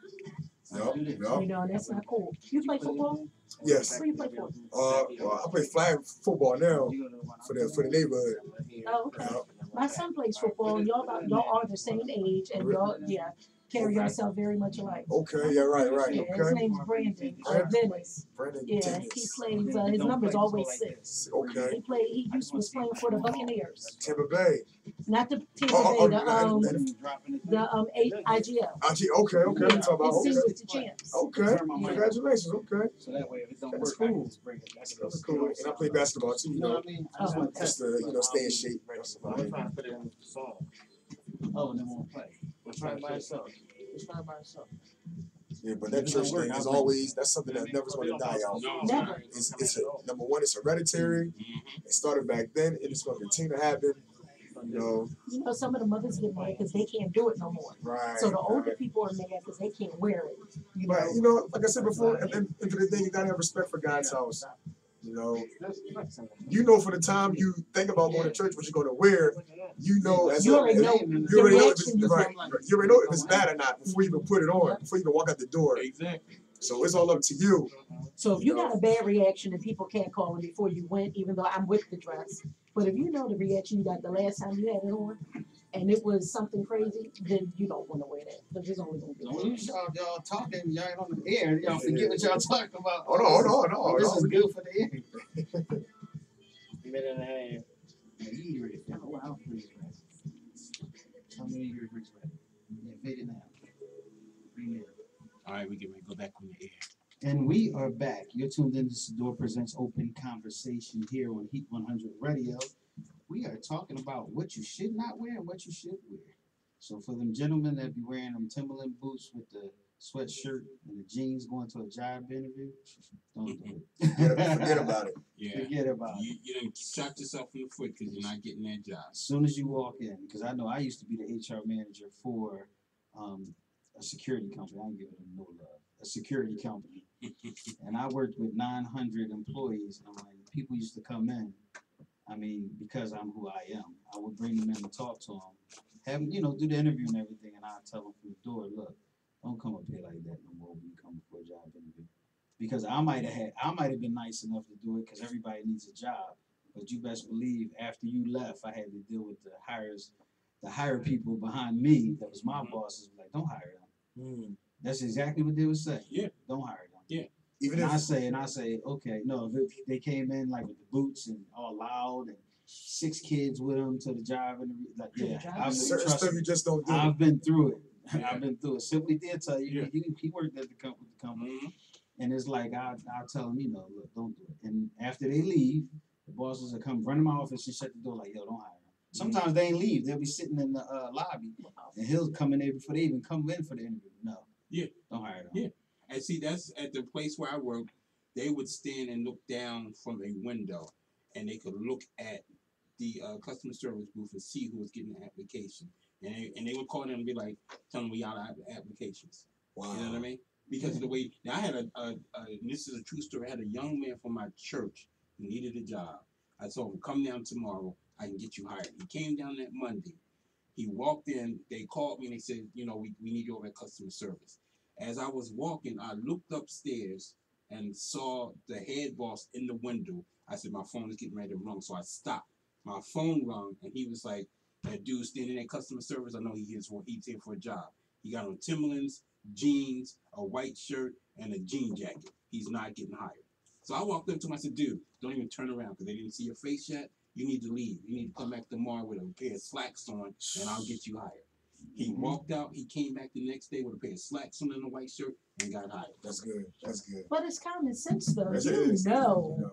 Yup. You know, and that's not cool. You play football? Yes. Where you play for? Well, I play flag football now for the neighborhood. Oh, okay. Yup. My son plays football. Y'all are the same age, and y'all, yeah. carry ourselves very much alike. Okay, yeah, right, Yeah, his okay. name's Brandon Brandon. Dennis. Brandon Yeah, Dennis. he plays. His number's always 6. Okay. He was playing for the Buccaneers, Tampa Bay. not the Tampa Oh, Bay, the IGL. Okay, okay. Yeah, We talk about his team okay. was the champs. Okay. Yeah. Congratulations. Okay. So that way, if it don't That's work, I cool. can just bring it. That's cool. And I play basketball too, You know what I mean? I just want to just test to stay in shape. That's about I'm it. trying to put it in the song. Oh, and then won't play. We're trying by itself. Just try it by itself. Yeah, but that church thing is always that's something that never's going to die out. Never. Number one, it's hereditary. It started back then, and it's going to continue to happen. You know, Some of the mothers get mad because they can't do it no more. right. So the older people are mad because they can't wear it. But you know, like I said before, at the end of the day, you gotta have respect for God's house. You know, for the time you think about going to church, what you're going to wear, you know, as You already know you already know if reaction it's you're right. gonna You already know if it's bad or not before you even put it on, before you even walk out the door. Exactly. So it's all up to you. So if you got a bad reaction and people can't call it before you went, even though I'm with the dress, but if you know the reaction you got the last time you had it on, and it was something crazy, then you don't want to wear that because it's only going to be. Y'all talking, y'all ain't on the air. Y'all forget what y'all talking about. Oh, no. This is good for the air. Minute and a half. Yeah, you ain't ready. Oh, wow. How many years ready? Yeah, fade it now. 3 minutes. All right, we get ready to go back on the air. And we are back. You're tuned in to Sadior Presents Open Conversation here on Heat 100 Radio. We are talking about what you should not wear and what you should wear. So for them gentlemen that be wearing them Timberland boots with the sweatshirt and the jeans going to a job interview, don't do it. Forget about it. Yeah. Forget about it. You done shot yourself in the foot because you're not getting that job. As soon as you walk in, because I know I used to be the HR manager for a security company. I ain't giving them no love. A security company. And I worked with 900 employees. And when people used to come in, I mean, because I'm who I am, I would bring them in and talk to them, have them, do the interview and everything, and I'd tell them from the door, look, don't come up here like that no more when you come for a job interview. Because I might have been nice enough to do it because everybody needs a job, but you best believe after you left, I had to deal with the hire people behind me that was my bosses, like, don't hire them. That's exactly what they would say. Yeah. Don't hire them. Yeah. I say, okay, no, if they came in like with the boots and all loud and 6 kids with them to the job and like, yeah, Certain stuff you just don't do. I've been through it. Yeah. I've been through it. Simply did tell you, Yeah. he worked at the company, and it's like I'll tell him, look, don't do it. And after they leave, the bosses will come run in my office and shut the door like, yo, don't hire them. Sometimes they ain't leave. They'll be sitting in the lobby, and he'll come in there before they even come in for the interview. No. Yeah. Don't hire them. Yeah. And see, that's at the place where I work. They would stand and look down from a window, and they could look at the customer service booth and see who was getting the application. And they would call them and be like, tell them we out of applications. Wow. You know what I mean? Because of the way, now I had and this is a true story, I had a young man from my church who needed a job. I told him, come down tomorrow, I can get you hired. He came down that Monday. He walked in, they called me and they said, we need you over at customer service. As I was walking, I looked upstairs and saw the head boss in the window. I said, my phone is getting ready to rung, so I stopped. My phone rung, and he was like, that dude standing at customer service, I know he's here for a job. He got on Timberlands, jeans, a white shirt, and a jean jacket. He's not getting hired. So I walked up to him, I said, dude, don't even turn around, because they didn't see your face yet. You need to leave. You need to come back tomorrow with a pair of slacks on, and I'll get you hired. He walked out. He came back the next day with a pair of slacks on and a white shirt and got hired. That's good. That's good. But it's common sense, though. Yes, You it is. know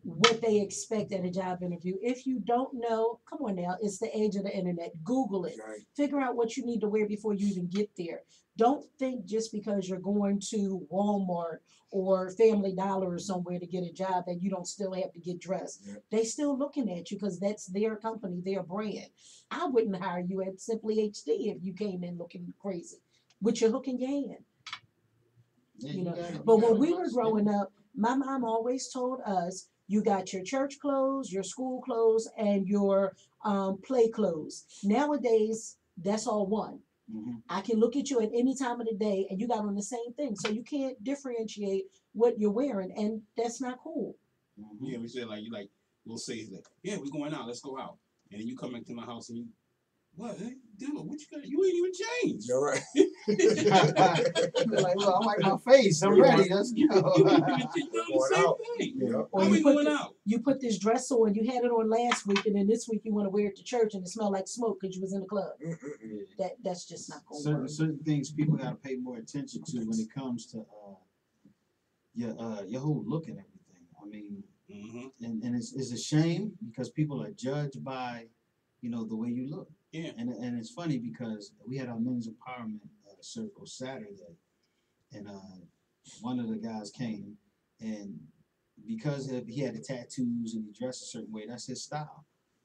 what they expect at a job interview. If you don't know, come on now, it's the age of the internet. Google it. Right. Figure out what you need to wear before you even get there. Don't think just because you're going to Walmart or Family Dollar or somewhere to get a job that you don't still have to get dressed. Yeah. They still looking at you because that's their company, their brand. I wouldn't hire you at Simply HD if you came in looking crazy with your hook in your hand. Yeah, But when we were growing up, my mom always told us, you got your church clothes, your school clothes, and your play clothes. Nowadays, that's all one. I can look at you at any time of the day, and you got on the same thing. So you can't differentiate what you're wearing, and that's not cool. Yeah, we said we'll say like, yeah, we're going out, let's go out. And then you come back to my house and What? Dude, what you got? You ain't even changed. You're right. Like, look, I like my face. I'm ready. Let's You go. ain't even changed. You doing the Going same out. thing. Yeah. Or How you we put going the- out? You put this dress on, you had it on last week, and then this week you want to wear it to church and it smelled like smoke because you was in the club. That's just not gonna certain work. certain things people got to pay more attention to when it comes to your whole look and everything. I mean, and it's a shame because people are judged by, the way you look. Yeah. And it's funny because we had our men's empowerment circle Saturday, and one of the guys came, and because he had the tattoos and he dressed a certain way, that's his style.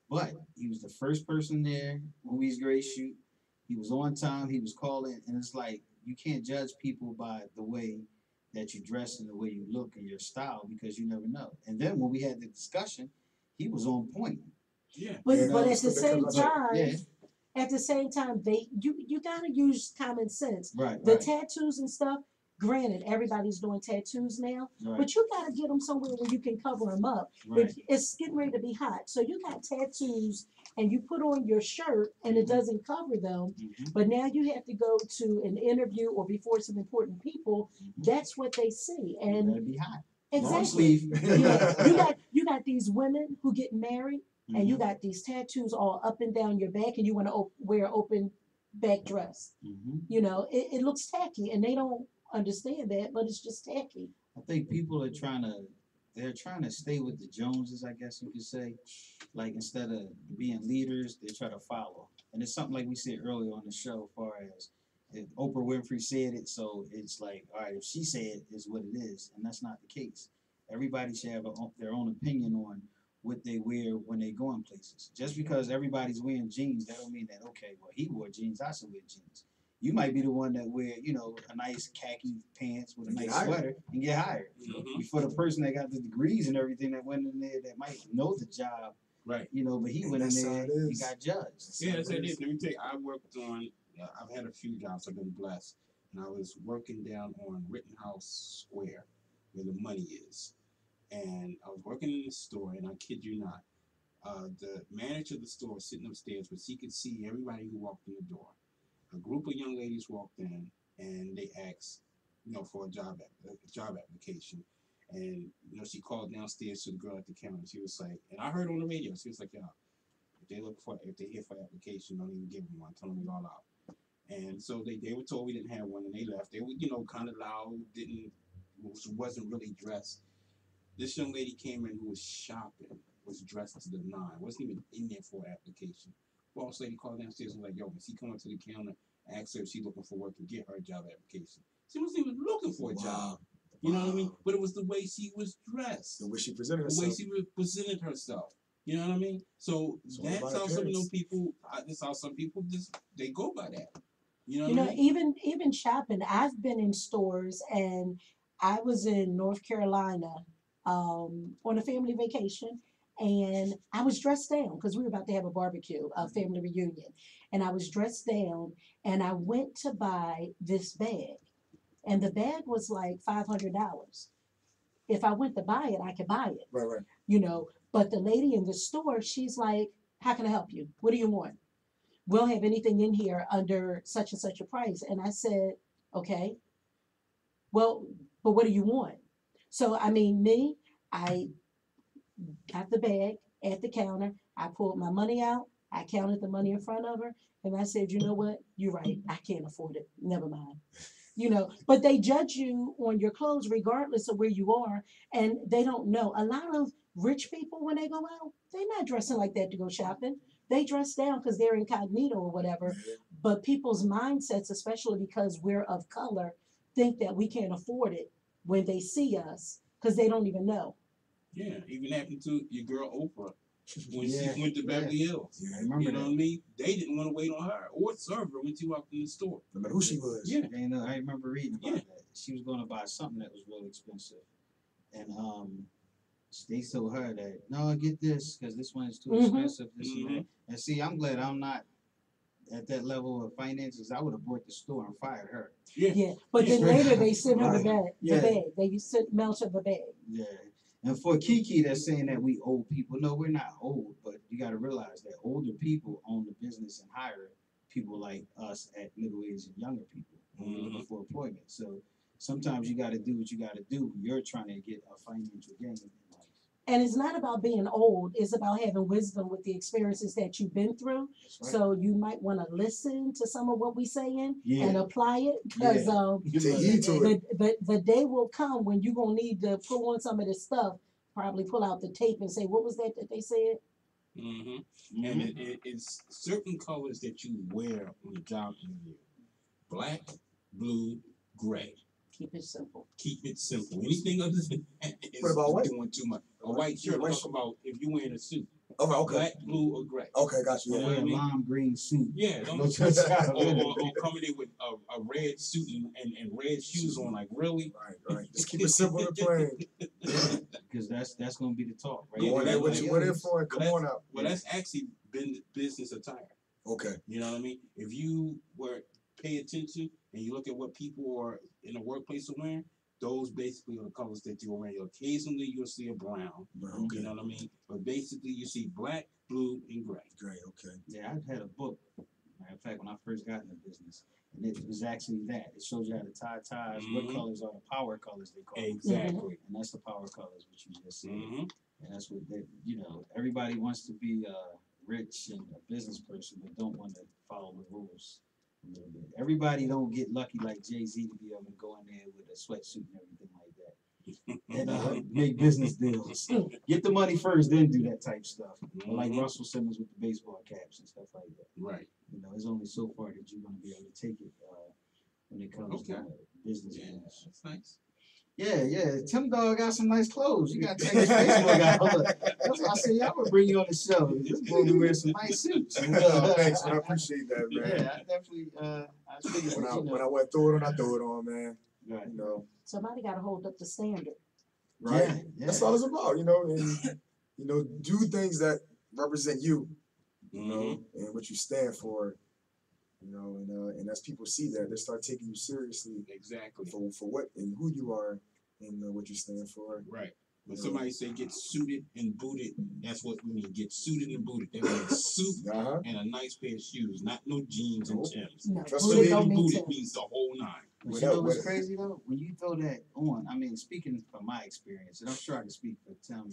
But he was the first person there, movies grade shoot. He was on time. He was calling, and it's like you can't judge people by the way that you dress and the way you look and your style because you never know. And then when we had the discussion, he was on point. Yeah. But Yeah, but at that's the what they same come up time, Yeah. at the same time, you gotta use common sense. Right. The Right. tattoos and stuff. Granted, everybody's doing tattoos now, Right. but you gotta get them somewhere where you can cover them up. Right. If it's getting ready to be hot, so you got tattoos and you put on your shirt and it doesn't cover them, Mhm. but now you have to go to an interview or before some important people. That's what they see, You and better be hot. exactly. Long sleeve. Yeah, you got these women who get married and you Mhm. got these tattoos all up and down your back and you want to wear an open back dress. Mhm. It looks tacky and they don't understand that, but it's just tacky. I think people are they're trying to stay with the Joneses, I guess you could say. Like instead of being leaders, they try to follow. And it's something like we said earlier on the show, as far as if Oprah Winfrey said it, so it's like, all right, if she said it, it's what it is, and that's not the case. Everybody should have their own opinion on what they wear when they go in places. Just because everybody's wearing jeans, that don't mean that okay, well he wore jeans, I should wear jeans. You might be the one that wear, a nice khaki pants with a And get nice hired. sweater and get hired. Mhm. Before the person that got the degrees and everything that went in there that might know the job, Right. but he And went in that's how there it and is. got judged. Yeah, that's it is. Let me tell you, I worked on, I've had a few jobs, I've been blessed. And I was working down on Rittenhouse Square, where the money is. And I was working in the store, and I kid you not, the manager of the store was sitting upstairs, but she could see everybody who walked in the door. A group of young ladies walked in, and they asked, for a job application. And, she called downstairs to the girl at the counter. She was like, and I heard on the radio, she was like, yeah, if they're here for application, don't even give them one. Tell them we all out. And so they were told we didn't have one, and they left. They were, kind of loud, wasn't really dressed. This young lady came in who was shopping, was dressed to the nine, wasn't even in there for an application. Boss lady called downstairs and was like, yo, when she come up to the counter, asked her if she's looking for work and get her a job application. She wasn't even looking for a job. You know what I mean? But it was the way she was dressed. The way she presented The way herself. she presented herself. You know what I mean? So It's all that's about how some of appearance. those people, that's how some people they go by that. You know what I mean? Even shopping, I've been in stores and I was in North Carolina on a family vacation and I was dressed down because we were about to have a barbecue, a family reunion. And I was dressed down and I went to buy this bag. And the bag was like $500. If I went to buy it, I could buy it. Right. But the lady in the store, she's like, how can I help you? What do you want? We don't have anything in here under such and such a price. And I said, okay, well, but what do you want? So, I got the bag at the counter. I pulled my money out. I counted the money in front of her. And I said, you know what? You're right. I can't afford it. Never mind. But they judge you on your clothes regardless of where you are. And they don't know. A lot of rich people, when they go out, they're not dressing like that to go shopping. They dress down because they're incognito or whatever. But people's mindsets, especially because we're of color, think that we can't afford it when they see us because they don't even know. Yeah, even happened to your girl Oprah when Yeah, she went to Beverly Hills. Yeah, I remember You know that. what I mean? They didn't want to wait on her or serve her when she walked in the store. No matter who she was. Yeah. And I remember reading about Yeah. that. She was going to buy something that was really expensive, and they told her that no, get this because this one is too expensive. This and that. And see, I'm glad I'm not at that level of finances. I would have bought the store and fired her. Yeah. But then later they sent her the bag. Yeah. The bag. They mailed her the bag. Yeah. And for Kiki that's saying that we old people, no, we're not old, but you got to realize that older people own the business and hire people like us at middle age and younger people when we're looking for employment. So sometimes you got to do what you got to do when you're trying to get a financial gain in life. And it's not about being old, it's about having wisdom with the experiences that you've been through. Right. So you might want to listen to some of what we're saying Yeah. and apply it, because Take heed to it. the day will come when you're going to need to pull on some of this stuff, probably pull out the tape and say, what was that they said? And it's certain colors that you wear on the job interview: black, blue, gray. Keep it simple. Keep it simple. Anything other than that is What about white? doing too much. A white shirt. I'm talking about if you're wearing a suit. Okay. Black, blue, or gray. Okay, got you. You know Wear what I a mean? lime green suit. Yeah, don't No choice. or coming in with a red suit and red shoes on, like really? Right. Just keep it simple and plain. Because that's gonna be the talk, right? Yeah, Go in there what you went in for and come on out. Well, that's actually been business attire. Okay. You know what I mean? If you were pay attention and you look at what people are in the workplace are wearing, those basically are the colors that you're wearing. Occasionally you'll see a brown. Okay. You know what I mean? But basically you see black, blue, and gray. Great. Okay. Yeah, I had a book. Matter of fact, when I first got in the business, and it was actually that. It shows you how to tie ties. What colors are the power colors they call them. Exactly. And that's the power colors, which you just said. Mm-hmm. And that's what they, everybody wants to be rich and a business person, but don't want to follow the rules a little bit. Everybody don't get lucky like Jay-Z to be able to go in there with a sweatsuit and everything like that. And make business deals. Get the money first, then do that type stuff. Like Russell Simmons with the baseball caps and stuff like that. Right. It's only so far that you're going to be able to take it when it comes to business. Yeah, that's nice. Yeah. Tim Dog got some nice clothes. You got to check his Facebook out. That's why I said, I'm going to bring you on the show. This boy be wearing some nice suits. Thanks, man. I appreciate that, man. Yeah, I definitely, I figured When I went through it on, I threw it on, man. Right. Somebody got to hold up the standard. Right. Yeah. That's all it's about, and do things that represent you, and what you stand for, and as people see that, they start taking you seriously. Exactly. For what and who you are and what you stand for. Right. When somebody say get suited and booted, that's what we mean. Get suited and booted. They want a suit and a nice pair of shoes, not no jeans and Timbs. No, Suited and booted means the whole nine. But you know what's crazy though? When you throw that on, I mean, speaking from my experience, and I'm sure I can speak for Tim,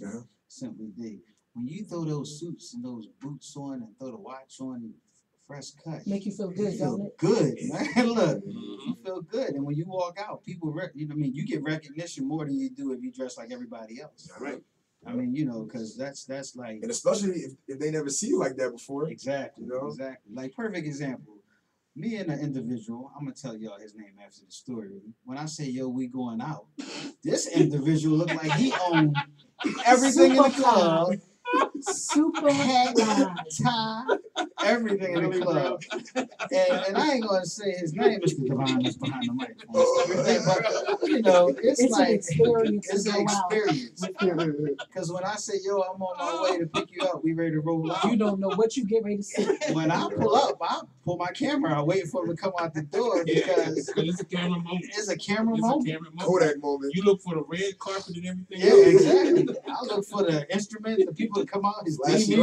Simply D. When you throw those suits and those boots on and throw the watch on, fresh cut, make you feel good, don't it? Good, man. Look, you feel good, and when you walk out, people, you get recognition more than you do if you dress like everybody else. Right. I mean, because that's like, and especially if they never see you like that before. Exactly. Exactly. Like, perfect example. Me and an individual, I'm gonna tell y'all his name after the story. When I say, yo, we going out, this individual looked like he owned everything in the club. Super hat, tie, everything in the club. And I ain't gonna say his name, Mr. Devon is behind the microphone. But it's like an experience. It's an experience. Because when I say, yo, I'm on my way to pick you up, we ready to roll out. You don't know what you get ready to see. When I pull up, I pull my camera out, waiting for him to come out the door because it's a camera moment. It's a camera moment. Kodak moment. You look for the red carpet and everything. Yeah, exactly. I look for the instrument, the people to come out, his flashing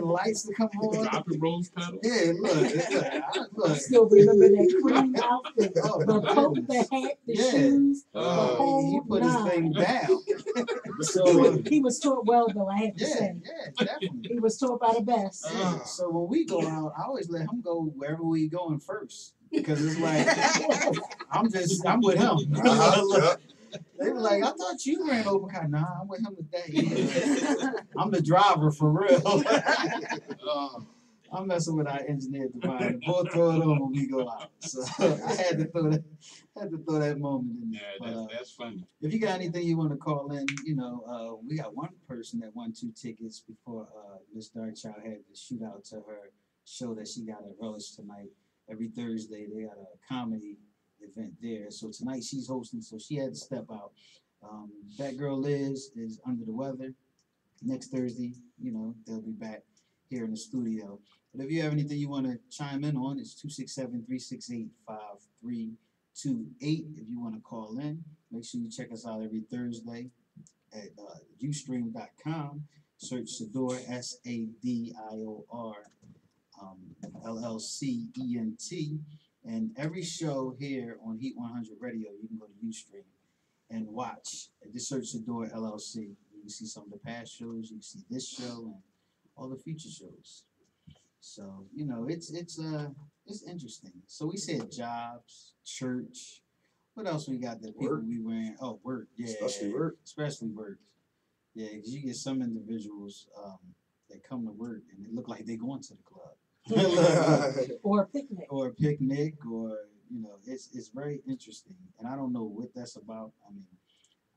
lights to come on. Dropping rose petals. Yeah, look. I still remember that cream outfit, the coat, the hat, the shoes, the whole he put his thing down. So he was taught well, though, I have to say. Yeah, definitely. He was taught by the best. So when we go out, I always let him go wherever we going first. Because it's like, I'm with him. They were like, I thought you ran over car. Nah, I'm with him today. I'm the driver for real. I'm messing with our engineer Divine. Both throw it on when we go out. So I had to throw that moment in there. Yeah, that's funny. If you got anything you want to call in, we got one person that won 2 tickets before Miss Darkchild had to shoot out to her show that she got at Relish tonight. Every Thursday they got a comedy event there. So tonight she's hosting, so she had to step out. That girl Liz is under the weather. Next Thursday, they'll be back here in the studio. But if you have anything you want to chime in on, it's 267-368-5328. If you want to call in, make sure you check us out every Thursday. at Ustream.com. Search Sadior, Sadior, LLCENT. And every show here on Heat 100 Radio, you can go to Ustream and watch. Just search Sadior LLC. You can see some of the past shows. You can see this show and all the future shows. So it's interesting. So we said jobs, church. What else we got that people Work. we wearing? Oh, work. Yeah, Especially work. Especially work. Yeah, because you get some individuals that come to work and they look like they going to the club. Or a picnic. Or a picnic, or it's very interesting, and I don't know what that's about. I mean,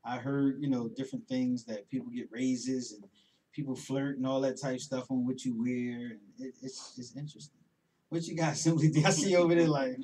I heard different things that people get raises and people flirt and all that type stuff on what you wear, and it's interesting. What you got, Simply? I see you over there like,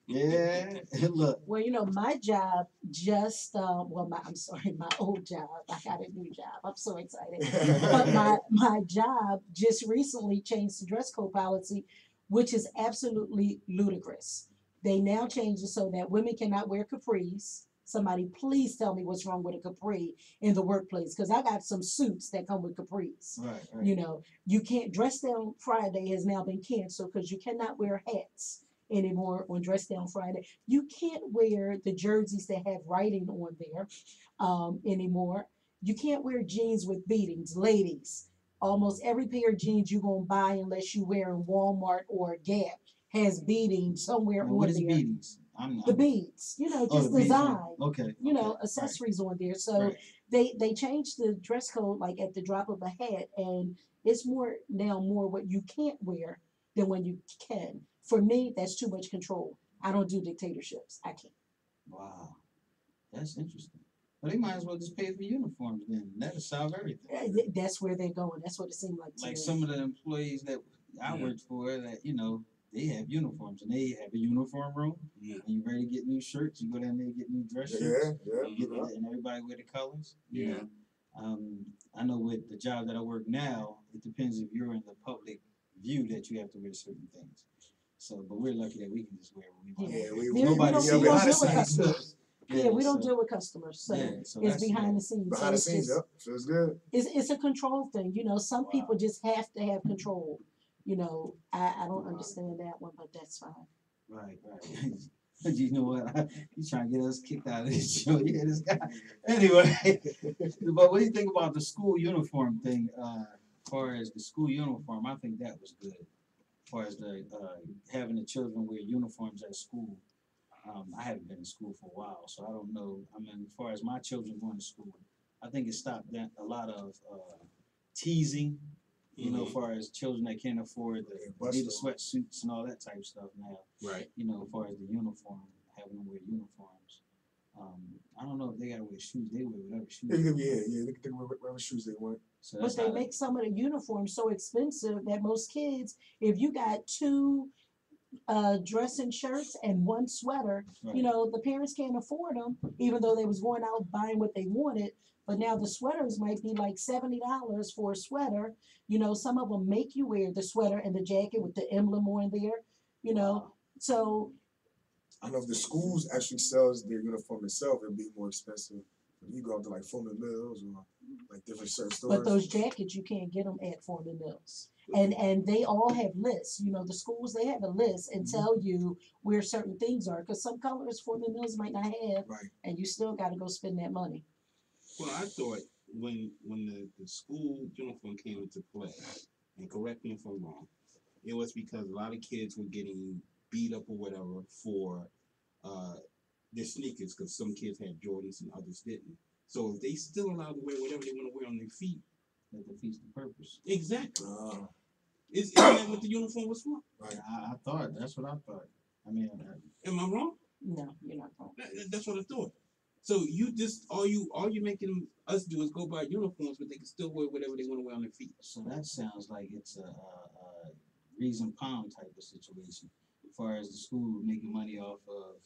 yeah. Look, Well, my job just, I'm sorry, my old job. I got a new job. I'm so excited. But my job just recently changed the dress code policy, which is absolutely ludicrous. They now changed it so that women cannot wear capris. Somebody please tell me what's wrong with a capri in the workplace, because I got some suits that come with capris. right. You can't dress down Friday has now been canceled because you cannot wear hats anymore on dress down Friday. You can't wear the jerseys that have writing on there anymore. You can't wear jeans with beadings, ladies. Almost every pair of jeans you're gonna buy, unless you wear in Walmart or Gap, has beadings somewhere Now, on what is there. beatings? The beads, Oh, just the beads. design, Okay. accessories on there. So Right. they changed the dress code like at the drop of a hat, and it's more what you can't wear than when you can. For me, that's too much control. I don't do dictatorships. I can't. Wow, that's interesting. Well, they might as well just pay for uniforms then. That'll solve everything. That's where they're going. That's what it seemed like to Like me. some of the employees that I worked for, that they have uniforms and they have a uniform room. Yeah. And you ready to get new shirts, you go down there and get new dress Yeah, shirts. yeah. And everybody wear the colors. Yeah. I know with the job that I work now, it depends if you're in the public view that you have to wear certain things. So, but we're lucky that we can just wear what we want. Yeah, we nobody don't sees deal with us. customers. Yeah, we don't so- deal with customers, so yeah, so it's that's behind the scenes. Behind so the it's scenes, just, yep. Feels good. it's a control thing. Some Wow. people just have to have control. I don't understand that one, but that's fine. Right. You know what? He's trying to get us kicked out of this show. Yeah, this guy. Anyway, but what do you think about the school uniform thing? As far as the school uniform, I think that was good. As far as the having the children wear uniforms at school, I haven't been in school for a while, so I don't know. I mean, as far as my children going to school, I think it stopped that a lot of teasing. As far as children that can't afford the Adidas sweatsuits and all that type of stuff now. Right. As far as the uniform, having them wear uniforms. I don't know if they gotta wear shoes. They wear whatever shoes. Yeah. They can wear whatever shoes they want. So But they make some of the uniforms so expensive that most kids, if you got two dressing shirts and one sweater, right. the parents can't afford them, even though they was going out buying what they wanted. But now the sweaters might be like $70 for a sweater. Some of them make you wear the sweater and the jacket with the emblem on there. So I know if the schools actually sells their uniform itself, it'd be more expensive. You go out to like Fulton Mills or like different certain stores. but those jackets you can't get them at Foreman Mills. And they all have lists. The schools, they have a list and tell you where certain things are, because some colors Foreman Mills might not have, Right. and you still got to go spend that money. Well, I thought when the school uniform came into play, and correct me if I'm wrong, it was because a lot of kids were getting beat up or whatever for their sneakers, because some kids had Jordans and others didn't. So if they still allowed to wear whatever they want to wear on their feet, That defeats the purpose. exactly. Isn't that what the uniform was for? Right. I thought that's what I thought. I mean, Am I wrong? No, you're not wrong. That's what I thought. So you just all you making us do is go buy uniforms, but they can still wear whatever they want to wear on their feet. so that sounds like it's a reason palm type of situation. As far as the school making money off of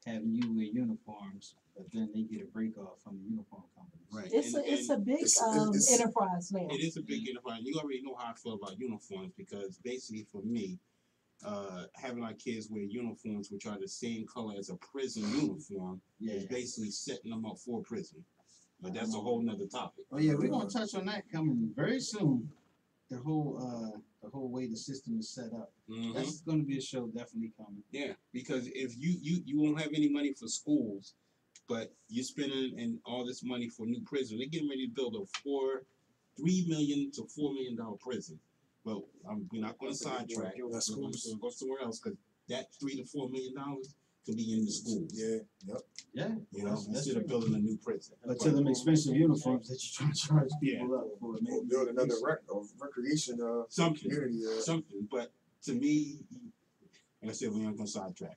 having you wear uniforms, but then they get a break off from the uniform companies. Right. It's a big it's- enterprise now. It is a big enterprise. You already know how I feel about uniforms, because basically for me, having our kids wear uniforms which are the same color as a prison uniform Yeah. is basically setting them up for prison. But that's a whole nother topic. Oh yeah, we're gonna touch on that coming very soon. The whole way the system is set up. Mm-hmm. That's gonna be a show definitely coming. Yeah, because if you won't have any money for schools, but you're spending and all this money for new prison. They're getting ready to build a $3 million to $4 million prison. Well, we're not going to sidetrack. We're going to go somewhere else because that $3 to $4 million could be in the schools. Yeah, yep. Yeah, You know, instead of building a new prison. but to them expensive uniforms that you're trying to charge people up for, Or maybe build another recreation Something, community. something. But to me, like I said, we aren't going to sidetrack.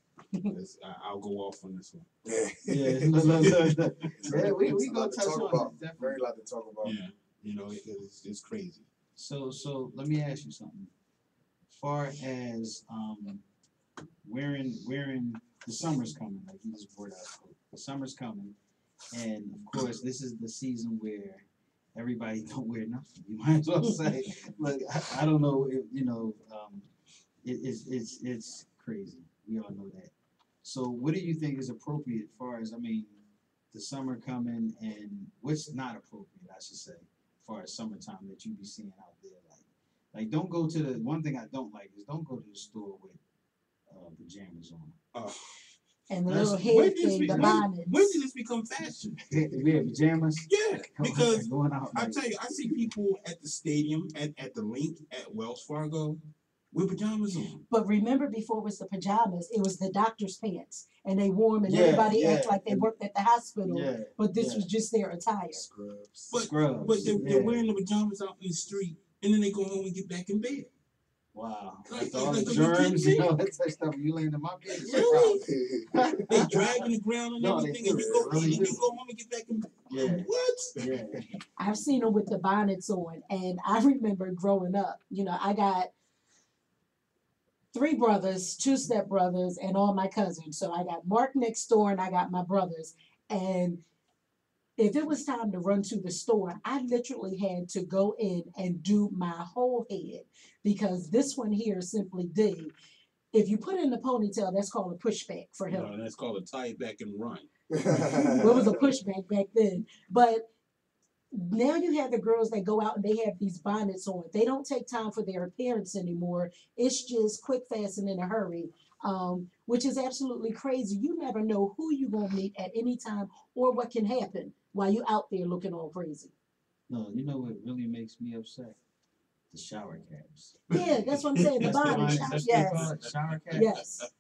I'll go off on this one. Yeah, yeah, we gonna touch on it. Definitely. Very lot to talk about. Yeah, you know, it's crazy. So let me ask you something. Far as wearing the summer's coming, like you just brought out. The summer's coming, and of course this is the season where everybody don't wear nothing. You might as well say, look, I don't know if you know, it's crazy. We all know that. So what do you think is appropriate as far as, I mean, the summer coming and what's not appropriate, I should say, as far as summertime that you be seeing out there? Like don't go to the, one thing I don't like is don't go to the store with pajamas on. And the That's- little head thing, the bonnets. When did this become fashion? We have pajamas. Yeah, because going out. I tell you, I see people at the stadium, at the link, at Wells Fargo, with pajamas on. But remember, before it was the pajamas, it was the doctor's pants, and they wore 'em, and Yeah, everybody yeah. act like they worked at the hospital. Yeah, But this yeah. was just their attire. Scrubs. But Scrubs. they're wearing the pajamas out in the street, and then they go home and get back in bed. Wow. Like- After all like the a germs, bikini. you know, that type of stuff, you laying in my bed. It's a Really? problem. They dragging the ground and No, they everything, do. and you go, They really and you do. go home and get back in bed. Yeah. What? Yeah. I've seen them with the bonnets on, and I remember growing up. You know, I got 3 brothers, 2 stepbrothers, and all my cousins. So I got Mark next door, and I got my brothers. And if it was time to run to the store, I literally had to go in and do my whole head because this one here, Simply D, if you put it in the ponytail, that's called a pushback for him. No, that's called a tie it back and run. Well, it was a pushback back then. But now you have the girls that go out and they have these bonnets on. They don't take time for their appearance anymore. It's just quick, fast, and in a hurry, which is absolutely crazy. You never know who you're going to meet at any time or what can happen while you're out there looking all crazy. No, you know what really makes me upset? The shower caps. Yeah, that's what I'm saying. The That's what bonnets. that's what they Yes. call it, shower caps. Yes.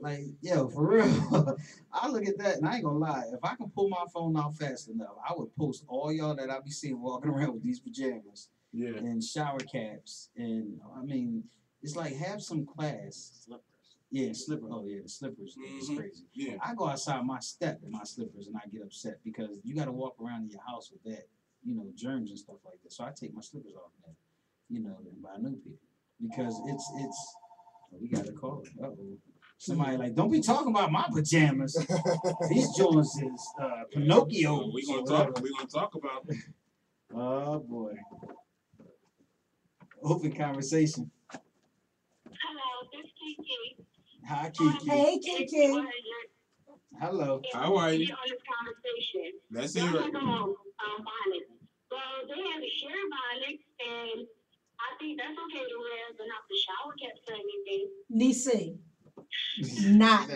Like, yo, for real. I look at that and I ain't gonna lie. If I can pull my phone out fast enough, I would post all y'all that I be seeing walking around with these pajamas Yeah. and shower caps. And I mean, it's like have some class. Slippers. Yeah, slipper. Oh yeah, the slippers. It's Mhm. crazy. Yeah. I go outside my step in my slippers and I get upset because you got to walk around in your house with that, you know, germs and stuff like that. So I take my slippers off now, you know, and buy new pair because it's. Oh, we got a call. Uh-oh. Somebody like, don't be talking about my pajamas. These joints is Pinocchio. We're gonna talk about it. Oh boy. Open conversation. Hello, this is Kiki. Hi, Kiki. Hey, Kiki. Hello. How are you? On this conversation. Let's Y'all hear talk it. about bonnets. Well, they have the sheer bonnets, and I think that's okay to wear, but not the shower caps or anything. Nisi, not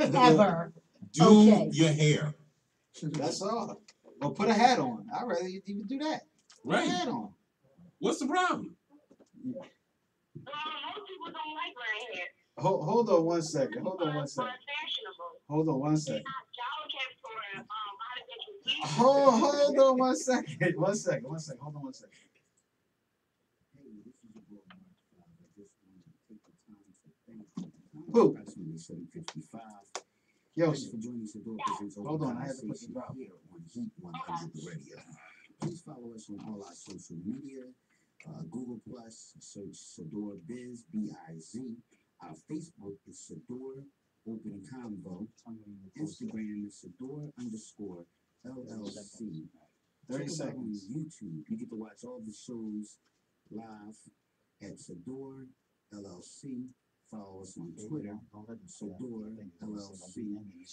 ever. Do Okay. your hair. That's all. Or put a hat on. I'd rather you even do that. Put a Right. hat on. What's the problem? Well, most people don't like wearing hair. Hold on one second. Hold on one It's second. not fashionable. Hold on one second. Shower caps or bonnet that you see. Hold on one second. One second. Hold on one second. Who? Yo, hold on. I had to put the drop. Here on Heat 100 Radio. Please follow us on all our social media. Google Plus, search Sadior Biz, B-I-Z. Our Facebook is Sadior Open Convo. Instagram is Sadior _LLC. 30 Check us out on seconds. YouTube. You get to watch all the shows live at Sadior LLC. Follow us on Twitter, Sadior LLC.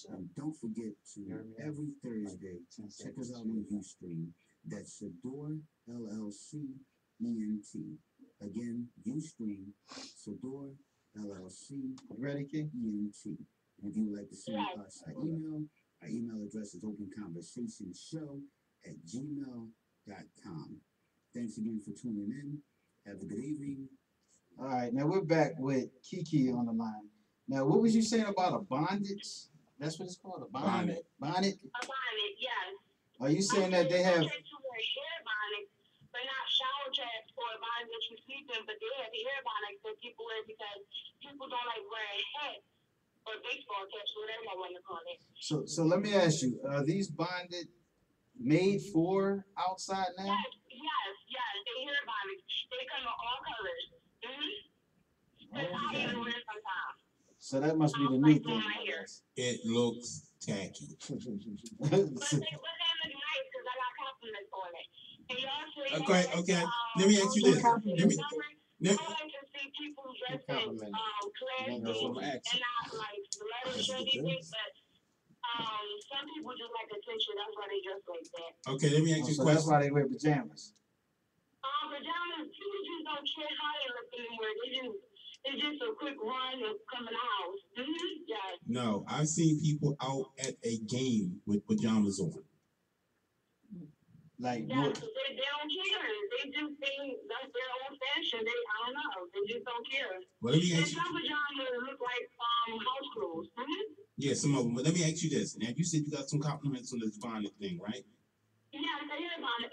And don't forget to, every Thursday, check us out on Ustream. That's Sadior LLC ENT. Again, Ustream, Sadior LLC. Ready, Key? ENT. And if you would like to send us an email, our email address is openconversationshow@gmail.com. Thanks again for tuning in. Have a good evening. All right, now we're back with Kiki on the line. Now, what was you saying about a bondage? That's what it's called, a bonnet. Bonnet? A bonnet, yes. Are you saying that they have? To wear hair bonnets, but not shower caps or a bonnet that you sleep in, but they have hair bonnets that people wear because people don't like wearing hats or baseball caps, whatever I want to call it. So let me ask you, are these bonded made for outside now? Yes. They hair bonnets. They come in all colors. I even wear sometimes. So that must be the new thing. It looks tacky. But they look nice because I got compliments on it. And y'all Okay. Let me ask you this. I like to see people dressed classy and not like sluttish or anything, but some people just like attention. That's why they dress like that. Okay, let me ask you a So question. that's why they wear pajamas. Pajamas, people just don't care how they look anymore. It's just a quick run of coming out. Yes. No, I've seen people out at a game with pajamas on. Like yeah, what? they don't care. They just think that's their own fashion. I don't know. They just don't care. Well, let me ask you. Some pajamas look like house clothes. Yeah, some of them. But let me ask you this. Now, you said you got some compliments on this bonnet thing, right? Yeah, I hear about it.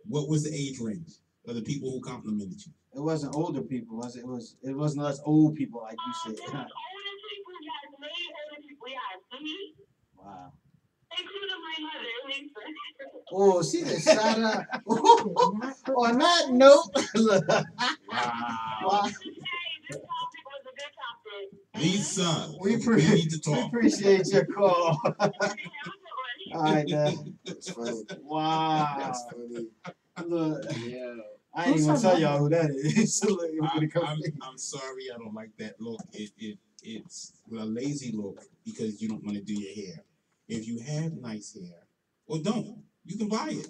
What was the age range of the people who complimented you? It wasn't older people, was it? It wasn't us old people like you said. It was older people, yes, many older people, yes. Wow. Including my mother, Lisa. Oh, see the shout out. On that note, look. Wow. Lisa, we need to talk. We appreciate your call. All right, That's funny. Wow. That's funny. Look, Yeah. I ain't even gonna tell y'all who that is. So look, I'm sorry, I don't like that look. It's a lazy look because you don't want to do your hair. If you have nice hair, or don't, you can buy it.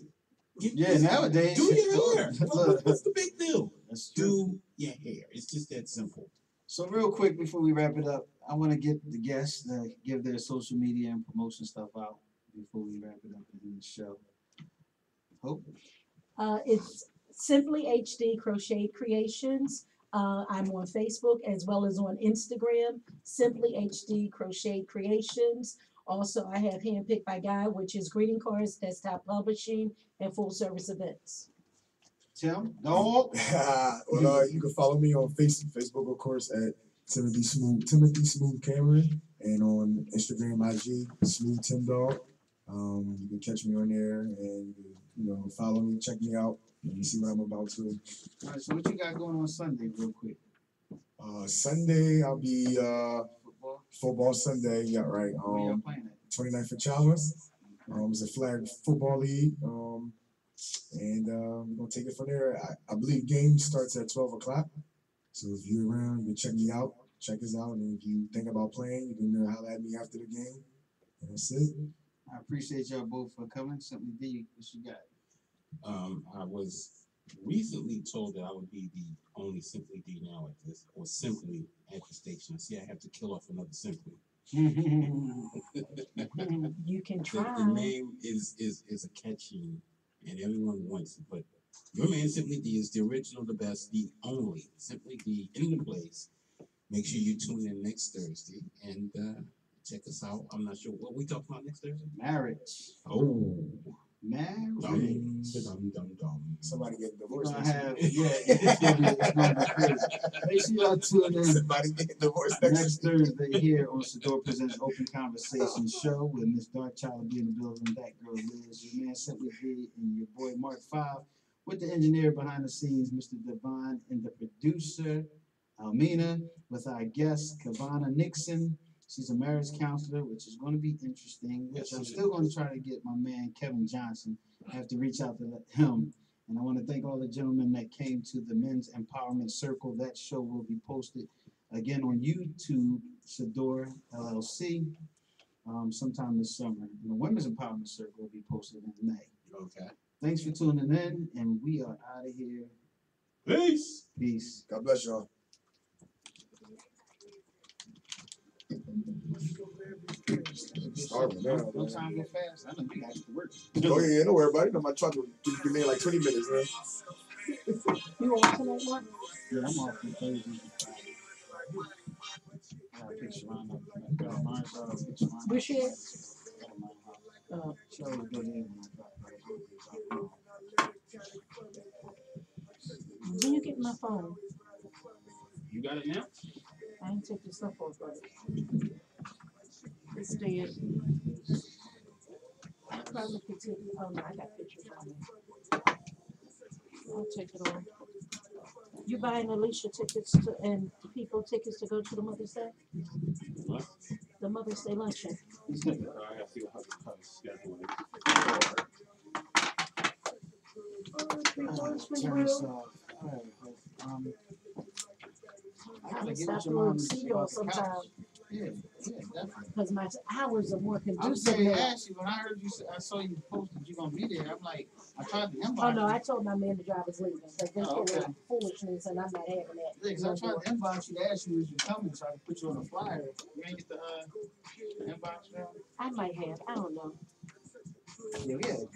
Nowadays. Do your hair. Look, what's the big deal? That's true. Do your hair. It's just that simple. So real quick before we wrap it up, I want to get the guests to give their social media and promotion stuff out before we wrap it up in the show. Hope. It's Simply HD Crochet Creations. I'm on Facebook as well as on Instagram, Simply HD Crochet Creations. Also, I have Handpicked by Guy, which is greeting cards, desktop publishing, and full service events. Tim? No. Well, you can follow me on Facebook, of course, at Timothy Smooth Cameron, and on Instagram, IG, Smooth Tim Dog. You can catch me on there and follow me, check me out, and see what I'm about to. All right, so what you got going on Sunday, real quick? Sunday I'll be football Sunday. Yeah, right. Where y'all playing at? 29th for Chalmers. It's a flag football league. And we're gonna take it from there. I believe game starts at 12 o'clock. So if you're around, you can check me out, check us out, and if you think about playing, you can holler at me after the game. And that's it. I appreciate y'all both for coming. Something D, what you got? I was recently told that I would be the only Simply D now at this, or Simply at the station. See, I have to kill off another Simply. You can try. The name is a catchy, and everyone wants it. But your man Simply D is the original, the best, the only Simply D in the place. Make sure you tune in next Thursday and check us out. I'm not sure what we talking about next Thursday. Marriage. Oh, marriage. Somebody getting divorced. It's gonna be crazy. Make sure y'all tune in. Somebody getting divorced next Thursday here on Sadior Presents Open Conversation Show with Miss Darkchild will be in the building. That girl Liz, your man Simply D, and your boy Mark 5, with the engineer behind the scenes, Mr. Devon, and the producer Almina, with our guest Kavana Nixon. She's a marriage counselor, which is going to be interesting, which I'm still going to try to get my man Kevin Johnson. I have to reach out to him. And I want to thank all the gentlemen that came to the Men's Empowerment Circle. That show will be posted again on YouTube, Sadior LLC, sometime this summer. And the Women's Empowerment Circle will be posted in May. Okay. Thanks for tuning in, and we are out of here. Peace. Peace. God bless y'all. Starving now, No man. time go fast. I know you guys to work. Oh yeah, don't worry about it. My truck will give me like 20 minutes, man. You off tonight, Mark? Yeah, I'm off on Thursdays and Fridays. I gotta pick Sharon up. I got mine, so I'll pick Sharon up. Where's she at? Uh, she always go there when I drop her off. When you get my phone, You got it now? I ain't take the stuff off of it. It's dead. I probably could take, oh no, I got pictures on it. I'll take it off. You buying Alicia tickets to, and people tickets to go to the Mother's Day? What? The Mother's Day luncheon. I gotta see how the schedule is. Turn this off. Alright, I gotta get Stop with your mom doing and Sadior sometime. Yeah, definitely. Because my hours are more I was conducive saying, now. Ashley, when I heard you, I saw you posted you gonna be there. I'm like, I tried to inbox. Oh no, you. I told my manager I was leaving. But this Oh, okay. foolishness and I'm not having that. Yeah, 'cause I tried to inbox you to ask you was you coming, so I could put you on a flyer. You ain't get the inbox now? I might have. I don't know. Yeah, we had a good